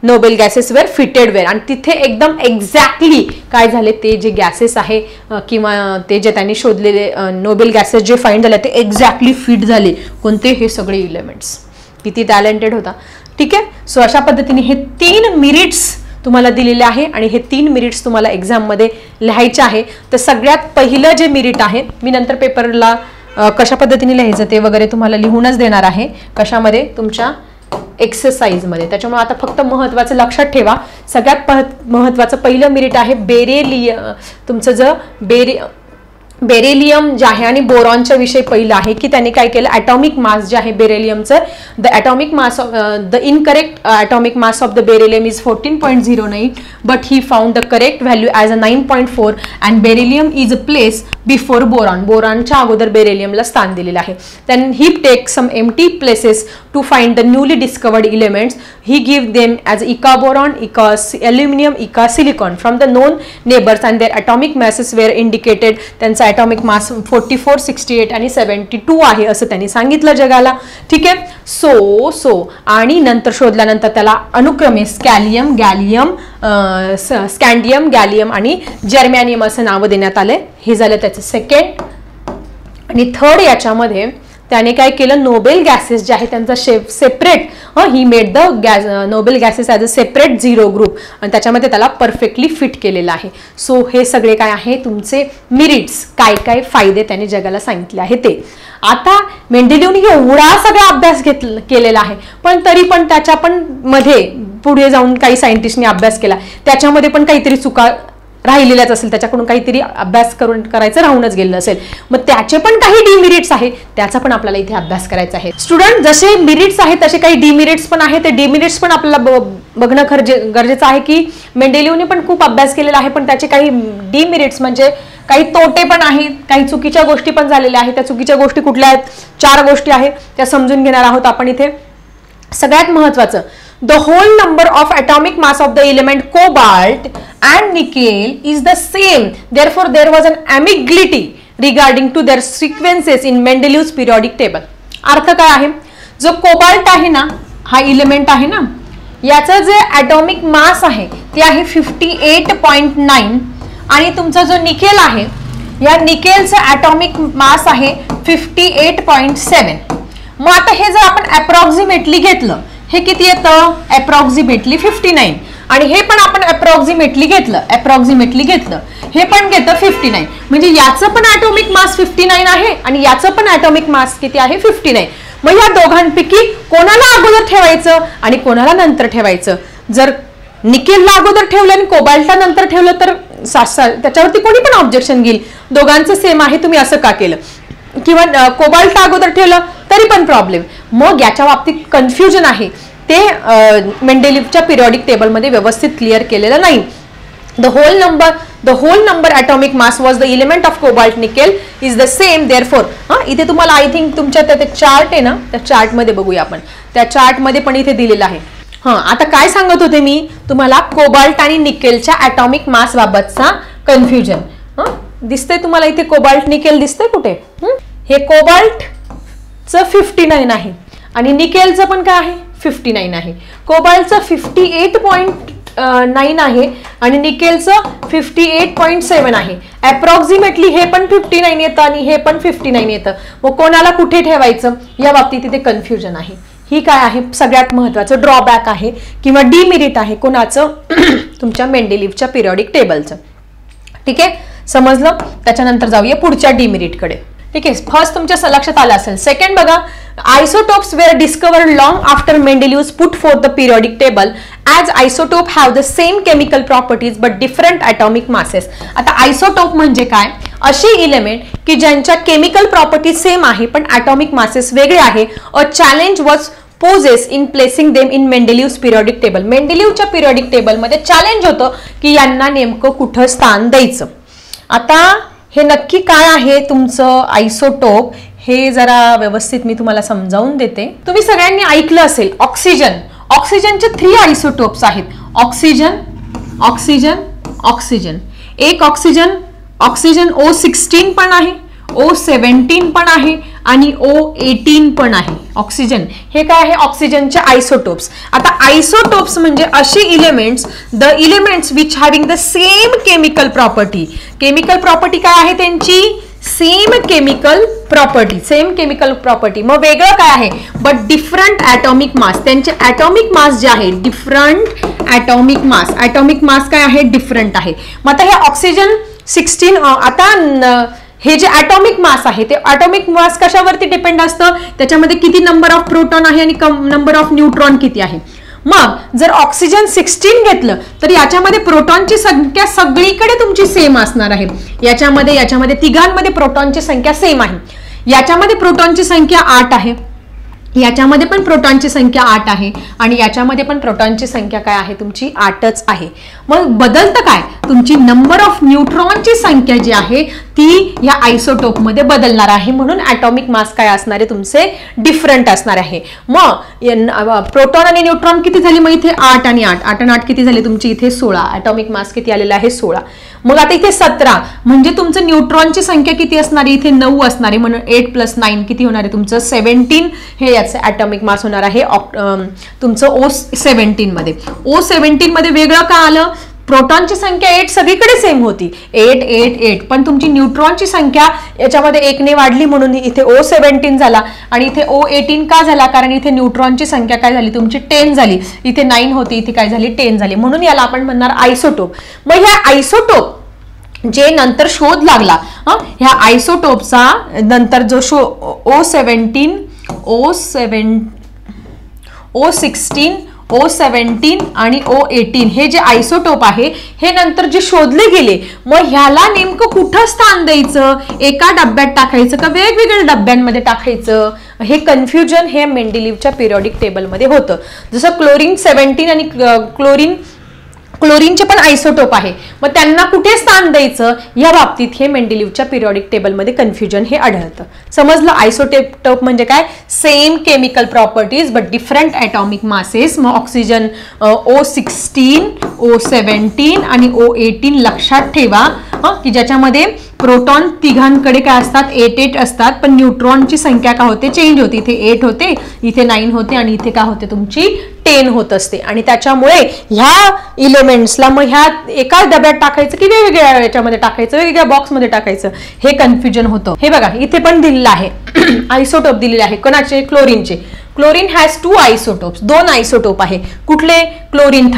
Noble gases were fitted were. आणि तिथे एकदम एक्झॅक्टली काय झाले ते जे गॅसेस आहे किंवा ते जे त्यांनी शोधलेले नोबेल गॅसेस जे फाइंड झाले ते एक्झॅक्टली फिट झाले. कोणते? हे सगळे इलेमेंट्स. किती टॅलेंटेड होता. ठीक आहे. सो अशा पद्धतीने हे 3 मिरिट्स तुम्हाला दिलेले आहे आणि हे 3 मिरिट्स तुम्हाला एक्झाममध्ये लिहायचे आहे. तर सगळ्यात पहिलं जे मिरिट आहे, मी नंतर पेपरला कशा पद्धतीने लिहायचं ते वगैरे तुम्हाला लिहूनच देणार आहे. कशामध्ये? तुमच्या एक्सरसाइजमध्ये. त्याच्यामुळे आता फक्त महत्त्वाचं लक्षात ठेवा. सगळ्यात महत्त्वाचं पहिलं मिरिट आहे तुमचं जर बेरिलियम जे आहे आणि बोरॉनच्या विषयी पहिलं आहे की त्यांनी काय केलं? ॲटॉमिक मास जे आहे बेरिलियमचं, the atomic mass of the incorrect atomic mass of the beryllium is 14.09 but he found the correct value as a 9.4 and beryllium is a place before boron. बोरॉनच्या अगोदर बेरिलियमला स्थान दिलेलं आहे. Then he take some empty places to find the newly discovered elements. He give them as eka boron, eka aluminium, eka silicon from the known neighbours and their atomic message wear indicated. त्यांचा ॲटॉमिक मास 44, 68 आणि 72 आहे असं त्यांनी सांगितलं जगाला. ठीक आहे. सो आणि नंतर शोधल्यानंतर त्याला अनुक्रमे स्कॅलियम, गॅलियम, स्कँडियम, गॅलियम आणि जर्मॅनियम असं नावं देण्यात आले. हे झालं त्याचं सेकंड. आणि थर्ड याच्यामध्ये त्याने काय केलं? नोबेल गॅसेस जे आहे त्यांचा separate he made the noble gases as a separate zero group आणि त्याच्यामध्ये त्याला परफेक्टली फिट केलेलं आहे. सो हे सगळे काय आहे तुमचे मिरिट्स, काय काय फायदे त्याने जगाला सांगितले आहे ते. आता मेंडेलिव्हने एवढा सगळा अभ्यास केलेला आहे पण तरी पण त्याच्या पण मध्ये पुढे जाऊन काही सायंटिस्टने अभ्यास केला, त्याच्यामध्ये पण काहीतरी चुका राहिलेल्याच असेल, त्याच्याकडून काहीतरी अभ्यास करायचं राहूनच गेलं असेल. मग त्याचे पण काही डिमेरिट्स आहे, त्याचा पण आपल्याला इथे अभ्यास करायचा आहे. स्टुडंट जसे मिरिट्स आहेत तसे काही डिमेरिट्स पण आहे. ते डिमेरिट्स पण आपल्याला बघणं गरजेचं आहे की मेंडेलिव्हने पण खूप अभ्यास केलेला आहे पण त्याचे काही डिमेरिट्स म्हणजे काही तोटे पण आहेत, काही चुकीच्या गोष्टी पण झालेल्या आहेत. त्या चुकीच्या गोष्टी कुठल्या आहेत? 4 गोष्टी आहेत, त्या समजून घेणार आहोत आपण इथे. सगळ्यात महत्त्वाचं, the whole number of atomic mass of the element cobalt and nickel is the same, therefore there was an ambiguity regarding to their sequences in Mendeleev's periodic table. अर्थ काय आहे? जो कोबाल्ट आहे ना, हा इलेमेंट आहे ना, याचा जे ॲटॉमिक मास आहे ते आहे 58.9 आणि तुमचा जो निकेल आहे या निकेलचा ॲटॉमिक मास आहे 58.7. मग आता हे जर आपण अप्रॉक्सिमेटली घेतलं, हे किती येतं? अप्रॉक्सिमेटली 59 आणि हे पण आपण अप्रॉक्सिमेटली घेतलं, हे पण घेतं 59. म्हणजे याचं पण ॲटॉमिक मास 59 आहे आणि याचं पण ॲटॉमिक मास किती आहे? 59. मग या दोघांपैकी कोणाला अगोदर ठेवायचं आणि कोणाला नंतर ठेवायचं? जर निकेलला अगोदर ठेवलं आणि कोबाल्टला नंतर ठेवलं तर त्याच्यावरती कोणी पण ऑब्जेक्शन घेईल, दोघांचं सेम आहे, तुम्ही असं का केलं? किंवा कोबाल्टला अगोदर ठेवलं तरी पण प्रॉब्लेम. मग याच्या बाबतीत कन्फ्युजन आहे, ते मेंडेलिव्हच्या पिरियडिक टेबलमध्ये व्यवस्थित क्लिअर केलेलं नाही. the whole number atomic mass was the element of cobalt nickel is the same, therefore इथे तुम्हाला आय थिंक तुमच्या त्या चार्ट आहे ना, त्या चार्ट मध्ये बघूया आपण, त्या चार्ट मध्ये पण इथे दिलेलं आहे. आता काय सांगत होते मी तुम्हाला, कोबाल्ट आणि निकेलच्या ॲटॉमिक मास बाबतचा कन्फ्युजन. दिसतंय तुम्हाला इथे कोबाल्ट निकेल दिसतंय कुठे? हे कोबाल्टचं 59 आहे आणि निकेलचं पण काय आहे 59 आहे. कोबाल्टचं 58.9 आहे आणि निकेलचं 58.7 आहे. अप्रॉक्सिमेटली हे पण 59 येतं आणि हे पण 59 येतं. मग कोणाला कुठे ठेवायचं या बाबतीत इथे कन्फ्युजन आहे. ही काय आहे सगळ्यात महत्वाचं ड्रॉबॅक आहे किंवा डिमेरिट आहे कोणाचं? तुमच्या मेंडेलिव्हच्या पिरियडिक टेबलचं. ठीक आहे, समजलं. त्याच्यानंतर जाऊया पुढच्या डिमेरिटकडे. ठीक आहे, फर्स्ट तुमच्या लक्षात आलं असेल. सेकंड बघा, isotopes were discovered long after Mendeleev's put for the periodic table as isotope have the same chemical properties but different atomic masses. आता आयसोटोप म्हणजे काय? अशी इलेमेंट की ज्यांच्या केमिकल प्रॉपर्टीज सेम आहे पण ॲटॉमिक मासेस वेगळे आहे. A challenge was poses in placing them in Mendeleev's periodic table. मेंडेलिव्हच्या पिरियडिक टेबलमध्ये चॅलेंज होतं की यांना नेमकं कुठं स्थान द्यायचं. आता हे नक्की काय आहे तुमचं आयसोटोप हे जरा व्यवस्थित मी तुम्हाला समजावून देते. तुम्ही सगळ्यांनी ऐकलं असेल ऑक्सिजन. ऑक्सिजनचे 3 आयसोटोप्स आहेत. Oxygen, oxygen, oxygen. एक ऑक्सिजन O16 पण आहे, O17 पण आहे आणि O18 पण आहे. ऑक्सिजन हे काय आहे? ऑक्सिजनचे आयसोटोप्स. आता आयसोटोप्स म्हणजे अशी elements, the elements which having the same chemical property. Chemical property काय आहे त्यांची? Same chemical property, same chemical property. मग वेगळं काय आहे? But different atomic mass. त्यांचे ॲटॉमिक मास जे आहे different atomic mass. Atomic mass काय आहे? डिफरंट आहे. मग आता हे ऑक्सिजन 16 आता हे जे ॲटॉमिक मास आहे ते ॲटॉमिक मास कशावरती डिपेंड असतं? त्याच्यामध्ये किती नंबर ऑफ प्रोटॉन आहे आणि नंबर ऑफ न्यूट्रॉन किती आहे. मग जर ऑक्सिजन 16 घेतलं तर याच्यामध्ये प्रोटॉनची संख्या सगळीकडे तुमची सेम असणार आहे. याच्यामध्ये तिघांमध्ये प्रोटॉनची संख्या सेम आहे. याच्यामध्ये प्रोटॉनची संख्या 8 आहे, याच्यामध्ये पण प्रोटॉनची संख्या 8 आहे आणि याच्यामध्ये पण प्रोटॉनची संख्या काय आहे तुमची 8च आहे. मग बदलतं काय? तुमची नंबर ऑफ न्यूट्रॉनची संख्या जी आहे ती या आयसोटोपमध्ये बदलणार आहे. म्हणून ॲटॉमिक मास काय असणार आहे तुमचे? डिफरंट असणार आहे. मग प्रोटॉन आणि न्यूट्रॉन किती झाली? मग इथे 8 आणि 8, 8 आणि 8 किती झाले तुमची? इथे 16. ॲटॉमिक मास किती आलेला आहे? 16. मग आता इथे 17 म्हणजे तुमचं न्यूट्रॉनची संख्या किती असणार आहे? इथे 9 असणार आहे. म्हणून 8 + 9 किती होणार आहे तुमचं? 17 हे याचं ॲटॉमिक मास होणार आहे तुमचं O17 मध्ये. O17 मध्ये वेगळं का आलं? प्रोटॉनची संख्या 8 सगळीकडे सेम होती, 8 8 8, पण तुमची न्यूट्रॉनची संख्या याच्यामध्ये 1 ने वाढली म्हणून इथे O17 झाला आणि इथे O18 का झाला? कारण इथे न्यूट्रॉनची संख्या काय झाली तुमची? 10 झाली. इथे 9 होती, इथे काय झाली? 10 झाली. म्हणून याला आपण म्हणणार आयसोटोप. मग ह्या आयसोटोप जे नंतर शोध लागला ह्या आयसोटोपचा नंतर जो O16 O17 आणि O18 हे जे आयसोटोप आहे हे नंतर जे शोधले गेले. मग ह्याला नेमकं कुठं स्थान द्यायचं? एका डब्यात टाकायचं का वेगवेगळ्या डब्यांमध्ये टाकायचं? हे कन्फ्युजन हे मेंडेलिव्हच्या पिरियडिक टेबलमध्ये होतं. जसं क्लोरीन 17 आणि क्लोरीनचे पण आयसोटोप आहे. मग त्यांना कुठे स्थान द्यायचं या बाबतीत हे मेंडेलिव्हच्या पिरियडिक टेबलमध्ये कन्फ्युजन हे आढळतं. समजलं? आयसोटोप म्हणजे काय? Same chemical properties but different atomic masses. मग ऑक्सिजन O16 O17 आणि O18 लक्षात ठेवा की ज्याच्यामध्ये प्रोटॉन तिघांकडे काय असतात? 8 8 असतात, पण न्यूट्रॉनची संख्या काय होते? चेंज होते. इथे 8 होते, इथे 9 होते आणि इथे काय होते तुमची? 10 होत असते. आणि त्याच्यामुळे ह्या इलेमेंट्सला मग ह्या एका डब्यात टाकायचं की वेगवेगळ्या याच्यामध्ये टाकायचं, वेगवेगळ्या बॉक्समध्ये टाकायचं, हे कन्फ्युजन होतं. हे बघा इथे पण दिलेलं आहे आयसोटोप दिलेले आहे. कोणाचे? क्लोरीनचे. Chlorine has 2 isotopes. 2 आयसोटोप आहे. कुठले? क्लोरीन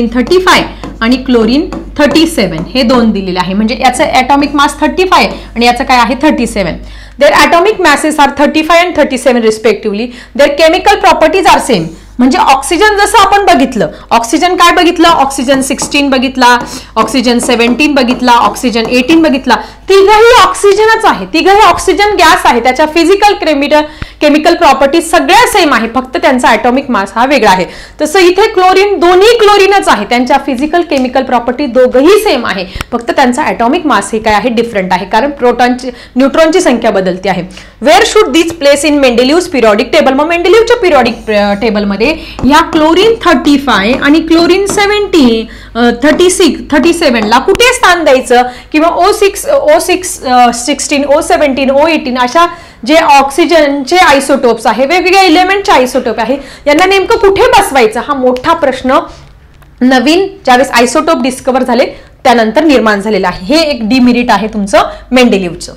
35 आणि क्लोरीन 37 हे 2 दिलेले आहे. म्हणजे याचं ॲटॉमिक मास 35 आणि याचं काय आहे? 37. Their atomic masses are 35 and 37 respectively. Their chemical properties are same. म्हणजे ऑक्सिजन जसं आपण बघितलं, ऑक्सिजन काय बघितलं? ऑक्सिजन 16 बघितला, ऑक्सिजन 17 बघितला, ऑक्सिजन 18 बघितला. तिघही ऑक्सिजनच आहे, तिघही ऑक्सिजन गॅस आहे, त्याच्या फिजिकल केमिकल प्रॉपर्टी सगळ्या सेम आहे, फक्त त्यांचा ॲटॉमिक मास हा वेगळा आहे. तसं इथे क्लोरीन, दोन्ही क्लोरीनच आहे, त्यांच्या फिजिकल केमिकल प्रॉपर्टी दोघही सेम आहे, फक्त त्यांचा ॲटॉमिक मास हे काय आहे, डिफरंट आहे, कारण न्यूट्रॉनची संख्या बदलते आहे. Where should this place in Mendeleev's periodic table? मग मेंडेलिव्हच्या पिरियॉडिक टेबलमध्ये या क्लोरीन 35 आणि क्लोरीन 37 ला कुठे स्थान द्यायचं, किंवा O6, O16, O17, O18 अशा जे ऑक्सिजनचे आयसोटोप्स आहे, वेगवेगळ्या एलिमेंटचे आयसोटोप आहे, यांना नेमकं कुठे बसवायचं, हा मोठा प्रश्न नवीन ज्यावेळेस आयसोटोप डिस्कवर झाले त्यानंतर निर्माण झालेला आहे. हे एक डिमेरिट आहे तुमचं मेंडेलिव्हचं.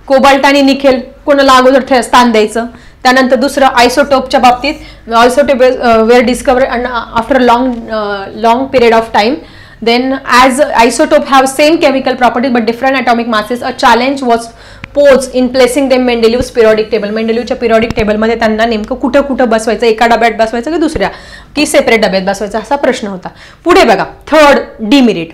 कोबाल्ट आणि निकेल कोणाला अगोदर स्थान द्यायचं. त्यानंतर दुसरं आयसोटोपच्या बाबतीत isotope were discover after long period of time. Then as isotope have same chemical properties but different atomic masses, a challenge was posed in placing them Mendeleev's periodic table. मेंडेलिव्हच्या पिरियॉडिक टेबलमध्ये त्यांना नेमकं कुठं कुठं बसवायचं, एका डब्यात बसवायचं की दुसऱ्या की सेपरेट डब्यात बसवायचा, असा प्रश्न होता. पुढे बघा, third demerit.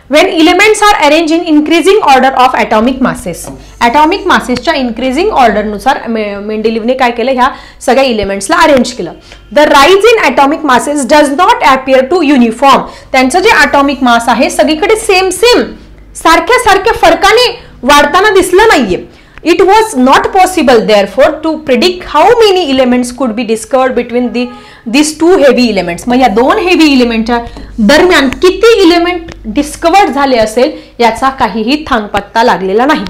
When elements are arranged in increasing order of atomic masses, atomic massesच्या increasing order नुसार मेंडेलिव्हने काय केलं, ह्या सगळ्या एलिमेंट्सला अरेंज केलं. The rise in atomic masses does not appear to uniform. त्यांचं जे atomic mass आहे सगळीकडे सेम सारख्या फरकाने वाढताना दिसलं नाहीये. It was not possible therefore to predict how many elements could be discovered between these two heavy elements. मग या दोन हेवी एलिमेंटच्या दरम्यान किती एलिमेंट डिस्कवर्ड झाले असेल याचा काहीही थांगपत्ता लागलेला नाही.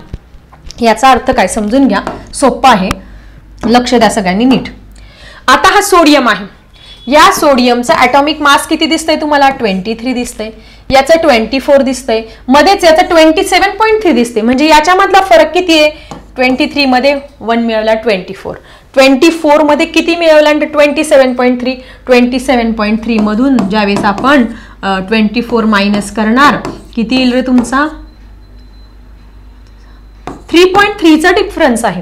याचा अर्थ काय समजून घ्या, सोपा आहे, लक्ष द्या सगळ्यांनी नीट. आता हा सोडियम आहे, या सोडियमचा ॲटॉमिक मास किती दिसतंय तुम्हाला, 23 दिसतंय, याचं 24 दिसतंय, मध्येच याचं 27.3 दिसते. म्हणजे याच्यामधला फरक किती आहे, 23 मध्ये 1 मिळवला 24 मध्ये किती मिळवला 27.3. 27.3 मधून ज्यावेळेस आपण 24 मायनस करणार किती येईल रे तुमचा, 3.3 चा डिफरन्स आहे.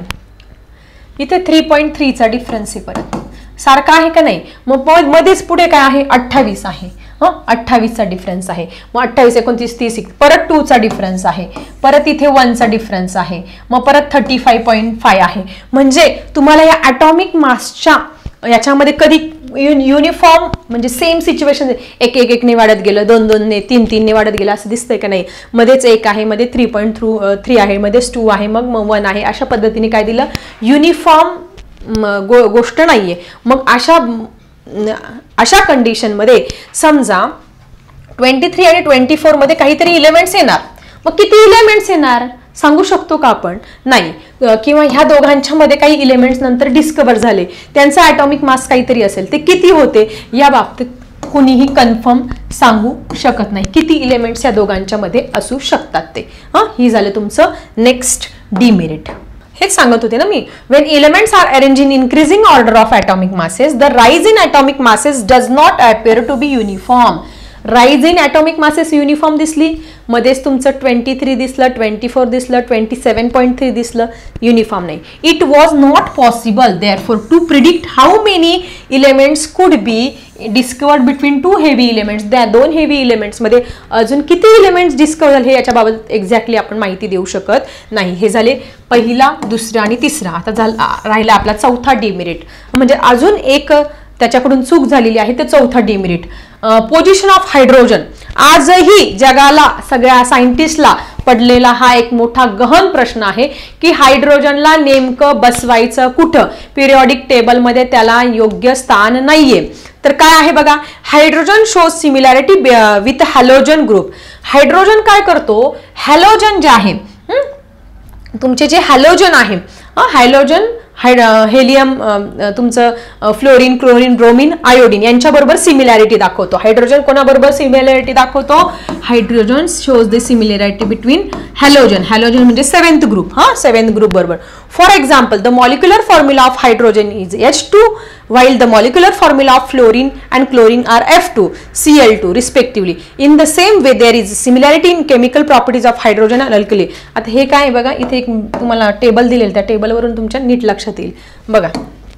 इथे 3.3 चा डिफरन्स आहे, परत सारखा आहे का नाही. मग मध्येच पुढे काय आहे, 28 आहे, 28 चा डिफरन्स आहे. मग 28, 29, 30, परत 2 चा डिफरन्स आहे, परत इथे 1 चा डिफरन्स आहे, मग परत 35.5 आहे. म्हणजे तुम्हाला या ॲटॉमिक मासच्या याच्यामध्ये कधी युनिफॉर्म म्हणजे सेम सिच्युएशन, एक ने वाढत गेलं, 2 ने, 3 ने वाढत गेलं असं दिसतंय का नाही. मध्येच 1 आहे, मध्ये 3.3 आहे, मध्येच 2 आहे, मग 1 आहे, अशा पद्धतीने काय दिलं, युनिफॉर्म गोष्ट नाहीये. मग अशा कंडिशनमध्ये समजा 23 आणि 24 मध्ये काहीतरी एलिमेंट्स येणार. मग किती एलिमेंट्स येणार सांगू शकतो का आपण, नाही. किंवा ह्या दोघांच्या मध्ये काही एलिमेंट्स नंतर डिस्कवर झाले, त्यांचा ॲटॉमिक मास काहीतरी असेल, ते किती होते या बाबतीत कुणीही कन्फर्म सांगू शकत नाही किती एलिमेंट्स या दोघांच्या मध्ये असू शकतात ते. ही झालं तुमचं नेक्स्ट डिमेरिट. हेच सांगत होते ना मी, when elements are arranged in increasing order of atomic masses, the rise in atomic masses does not appear to be uniform. Rise in atomic masses uniform दिसली, मध्येच तुमचं 23 दिसलं, 24 दिसलं, 27.3 दिसलं, युनिफॉर्म नाही. It was not possible therefore to predict how many elements could be discovered between two heavy elements. त्या दोन हेवी एलिमेंट्समध्ये अजून किती एलिमेंट्स डिस्कवर झाले हे याच्याबाबत एक्झॅक्टली आपण माहिती देऊ शकत नाही. हे झाले पहिला, दुसरा आणि तिसरा. आता राहिला आपला चौथा डिमेरिट, म्हणजे अजून एक त्याच्याकडून चूक झालेली आहे, ते चौथा डिमेरिट. Position of hydrogen. आजही जगाला, सगळ्या सायंटिस्टला पडलेला हा एक मोठा गहन प्रश्न आहे की हायड्रोजनला नेमकं बसवायचं कुठं. पिरियॉडिक टेबलमध्ये त्याला योग्य स्थान नाहीये. तर काय आहे बघा, hydrogen shows similarity with halogen group. Hydrogen काय करतो, हॅलोजन जे आहे तुमचे, जे हॅलोजन आहे, हायड्रोजन, हेलियम, तुमचं फ्लोरीन, क्लोरीन, ब्रोमीन, आयोडीन यांच्याबरोबर सिमिलॅरिटी दाखवतो. हायड्रोजन कोणाबरोबर सिमिलॅरिटी दाखवतो, hydrogen shows the similarity between halogen. Halogen म्हणजे 7th ग्रुप, 7th ग्रुप बरोबर. For example, the molecular formula of hydrogen is H2 while the molecular formula of fluorine and chlorine are F2, Cl2 respectively. In the same way there is similarity in chemical properties of hydrogen and alkali. आता हे काय बघा, इथे एक तुम्हाला टेबल दिलेलं, त्या टेबलवरून तुमच्या नीट लक्षात येईल. बघा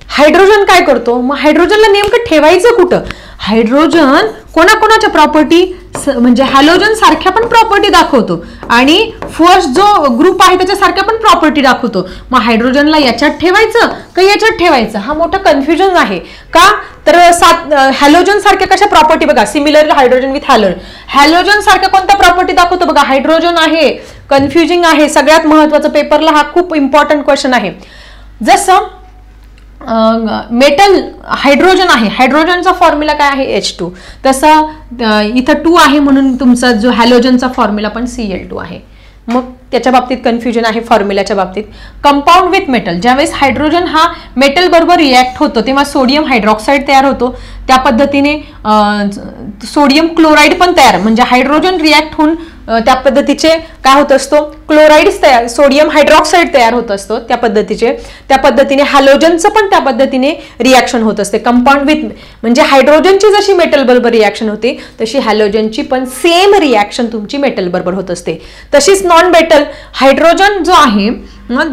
हायड्रोजन काय करतो, मग हायड्रोजनला नेमकं ठेवायचं कुठं. हायड्रोजन कोणाकोणाच्या प्रॉपर्टी, म्हणजे हॅलोजन सारख्या पण प्रॉपर्टी दाखवतो आणि फर्स्ट जो ग्रुप आहे त्याच्यासारख्या पण प्रॉपर्टी दाखवतो. मग हायड्रोजनला याच्यात ठेवायचं का याच्यात ठेवायचं, हा मोठा कन्फ्युजन आहे. का तर हॅलोजन सारख्या कशा प्रॉपर्टी बघा, सिमिलर हायड्रोजन विथ हॅलोजन सारख्या कोणत्या प्रॉपर्टी दाखवतो बघा, हायड्रोजन आहे. कन्फ्युजिंग आहे, सगळ्यात महत्वाचं, पेपरला हा खूप इम्पॉर्टंट क्वेश्चन आहे. जसं मेटल हायड्रोजन आहे, हायड्रोजनचा फॉर्म्युला काय आहे H2, तसं इथं 2 आहे म्हणून तुमचा जो हॅलोजनचा फॉर्म्युला पण Cl2 आहे. मग त्याच्या बाबतीत कन्फ्युजन आहे फॉर्म्युलाच्या बाबतीत. कंपाऊंड विथ मेटल, ज्यावेळेस हायड्रोजन हा मेटल बरोबर रिॲक्ट होतो तेव्हा सोडियम हायड्रॉक्साईड तयार होतो. त्या पद्धतीने सोडियम क्लोराईड पण तयार, म्हणजे हायड्रोजन रिॲक्ट होऊन त्या पद्धतीचे काय होत असतो, क्लोराईड्स तयार, सोडियम हायड्रॉक्साईड तयार होत असतो. त्या पद्धतीने हॅलोजनचं पण त्या पद्धतीने रिॲक्शन होत असते. कंपाऊंड विथ म्हणजे हायड्रोजनची जशी मेटल बरोबर रिॲक्शन होते तशी हॅलोजनची पण सेम रिॲक्शन तुमची मेटल बरोबर होत असते. तशीच नॉन मेटल हायड्रोजन जो आहे,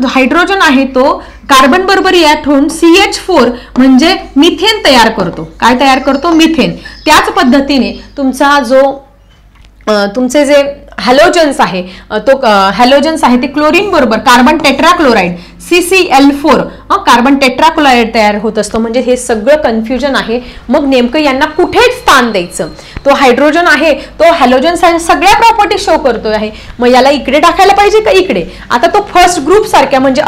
हायड्रोजन आहे तो कार्बन बरोबर रिॲक्ट होऊन CH4 म्हणजे मिथेन तयार करतो. काय तयार करतो, मिथेन. त्याच पद्धतीने तुमचा जो तुमचे जे हॅलोजन्स आहे तो हॅलोजन्स आहे ते क्लोरीन बरोबर carbon tetrachloride CCl4 carbon tetrachloride तयार होत असतो. म्हणजे हे सगळं कन्फ्युजन आहे. मग नेमकं यांना कुठे स्थान द्यायचं, तो हायड्रोजन आहे तो हॅलोजन सगळ्या प्रॉपर्टी शो करतो आहे, मग याला इकडे टाकायला पाहिजे का इकडे. आता तो फर्स्ट ग्रुप सारख्या म्हणजे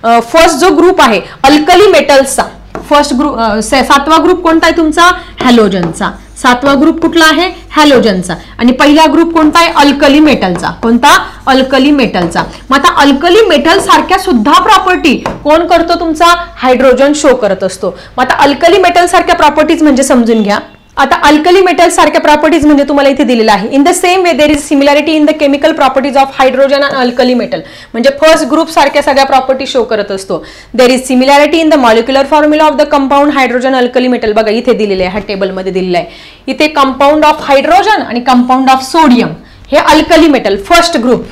फर्स्ट जो ग्रुप आहे अल्कली मेटल्सचा, फर्स्ट ग्रुप 7वा ग्रुप कोणता आहे तुमचा, हॅलोजनचा. 7वा ग्रुप कुठला आहे, हॅलोजनचा. आणि पहिला ग्रुप कोणता आहे, अल्कली मेटलचा. कोणता, अल्कली मेटलचा. मग आता अल्कली मेटल सारख्या सुद्धा प्रॉपर्टी कोण करतो, तुमचा हायड्रोजन शो करत असतो. मग आता अल्कली मेटल सारख्या प्रॉपर्टीज म्हणजे समजून घ्या. आता अल्कली मेटल सारख्या प्रॉपर्टीज म्हणजे तुम्हाला इथे दिलेला आहे. In the same way there is similarity in the chemical properties of hydrogen and alkali metal, म्हणजे फर्स्ट ग्रुप सारख्या सगळ्या प्रॉपर्टी शो करत असतो. There is similarity in the molecular formula of the compound hydrogen alkali metal. बघा इथे दिलेले आहे, ह्या टेबलमध्ये दिलेलं आहे. इथे कंपाऊंड ऑफ हायड्रोजन आणि कंपाऊंड ऑफ सोडियम हे अल्कली मेटल फर्स्ट ग्रुप.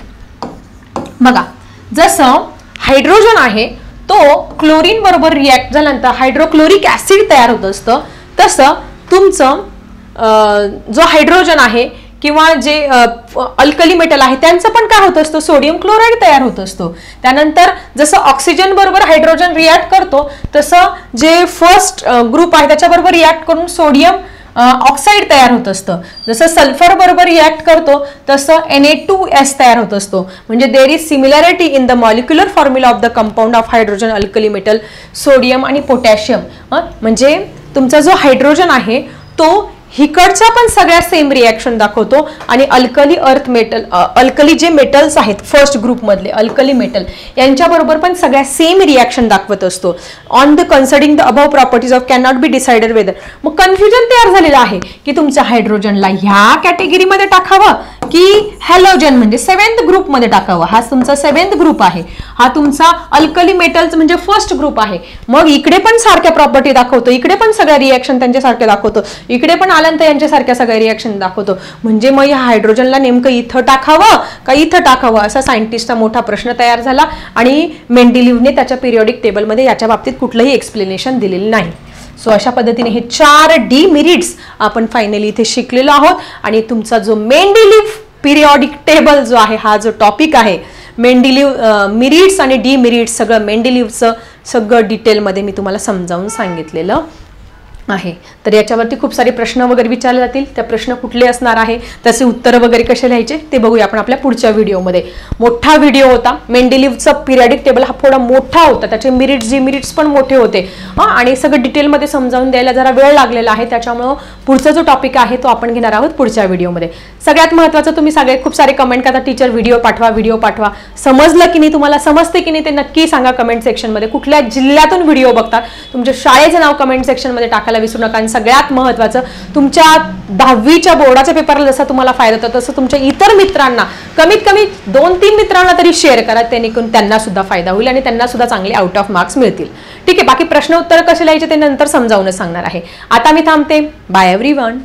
बघा जसं हायड्रोजन आहे तो क्लोरीन बरोबर रिॲक्ट झाल्यानंतर हायड्रोक्लोरिक ऍसिड तयार होत असतं, तसं तुमचं जो हायड्रोजन आहे किंवा जे अल्कली मेटल आहे त्यांचं पण काय होत असतं, सोडियम क्लोराईड तयार होत असतो. त्यानंतर जसं ऑक्सिजन बरोबर हायड्रोजन रिॲक्ट करतो तसं जे फर्स्ट ग्रुप आहे त्याच्याबरोबर रिॲक्ट करून सोडियम ऑक्साईड तयार होत असतं. जसं सल्फर बरोबर रिॲक्ट करतो तसं Na2S तयार होत असतो. म्हणजे there is similarity in the molecular formula of the compound of hydrogen alkali metal sodium आणि पोटॅशियम. म्हणजे तुमचा जो हायड्रोजन आहे तो हिकडच्या पण सगळ्या सेम रिॲक्शन दाखवतो आणि अल्कली अर्थ मेटल अल्कली जे मेटल्स आहेत फर्स्ट ग्रुप मधले अल्कली मेटल यांच्याबरोबर पण सगळ्या सेम रिॲक्शन दाखवत असतो. On the considering the above properties of can not be decided weather. मग कन्फ्युजन तयार झालेलं आहे की तुमच्या हायड्रोजनला ह्या कॅटेगरीमध्ये टाकावं की हॅलोजन म्हणजे 7th ग्रुप मध्ये टाकावं. हा तुमचा 7th ग्रुप आहे, हा तुमचा अल्कली मेटल्स म्हणजे फर्स्ट ग्रुप आहे. मग इकडे पण सारख्या प्रॉपर्टी दाखवतो, इकडे पण सगळ्या रिॲक्शन त्यांच्यासारख्या दाखवतो, इकडे पण आल्यानंतर यांच्यासारख्या सगळ्या रिॲक्शन दाखवतो. म्हणजे मग या हायड्रोजनला नेमकं इथं टाकावं का इथं टाकावं असा सायंटिस्टचा मोठा प्रश्न तयार झाला आणि मेंडेलिव्हने त्याच्या पिरियॉडिक टेबलमध्ये याच्या बाबतीत कुठलंही एक्सप्लेनेशन दिलेलं नाही. सो अशा पद्धतीने हे 4 डिमेरिट्स आपण फायनली इथे शिकलेलो आहोत. आणि तुमचा जो मेंडेलिव्ह पिरियॉडिक टेबल जो आहे, हा जो टॉपिक आहे मेंडेलिव्ह मेरिट्स आणि डिमेरिट्स, सगळं मेंडेलिव्हचं सगळं डिटेलमध्ये मी तुम्हाला समजावून सांगितलेलं आहे. तर याच्यावरती खूप सारे प्रश्न वगैरे विचारले जातील. त्या प्रश्न कुठले असणार आहे, त्याचे उत्तर वगैरे कसे लिहायचे ते बघूया आपण आपल्या पुढच्या व्हिडिओमध्ये. मोठा व्हिडिओ होता, मेंडेलिव्हचा पिरियॉडिक टेबल हा थोडा मोठा होता, त्याचे मेरिट्स डिमेरिट्स पण मोठे होते आणि सगळं डिटेलमध्ये समजावून द्यायला जरा वेळ लागलेला आहे. त्याच्यामुळे पुढचा जो टॉपिक आहे तो आपण घेणार आहोत पुढच्या व्हिडिओमध्ये. सगळ्यात महत्त्वाचं, तुम्ही सगळे खूप सारे कमेंट करता टीचर व्हिडिओ पाठवा. समजलं की नाही, तुम्हाला समजते की नाही ते नक्की सांगा कमेंट सेक्शनमध्ये. कुठल्या जिल्ह्यातून व्हिडिओ बघतात तुमच्या शाळेचं नाव कमेंट सेक्शनमध्ये टाकायला विसरू नका. आणि सगळ्यात महत्त्वाचं, तुमच्या 10वीच्या बोर्डाच्या पेपरला जसा तुम्हाला फायदा होता तसं तुमच्या इतर मित्रांना कमीत कमी 2-3 मित्रांना तरी शेअर करा, जेणेकरून त्यांना सुद्धा फायदा होईल आणि त्यांना सुद्धा चांगले आउट ऑफ मार्क्स मिळतील. ठीक आहे, बाकी प्रश्न उत्तर कसे लिहायचे ते नंतर समजावून सांगणार आहे. आता मी थांबते. Bye everyone.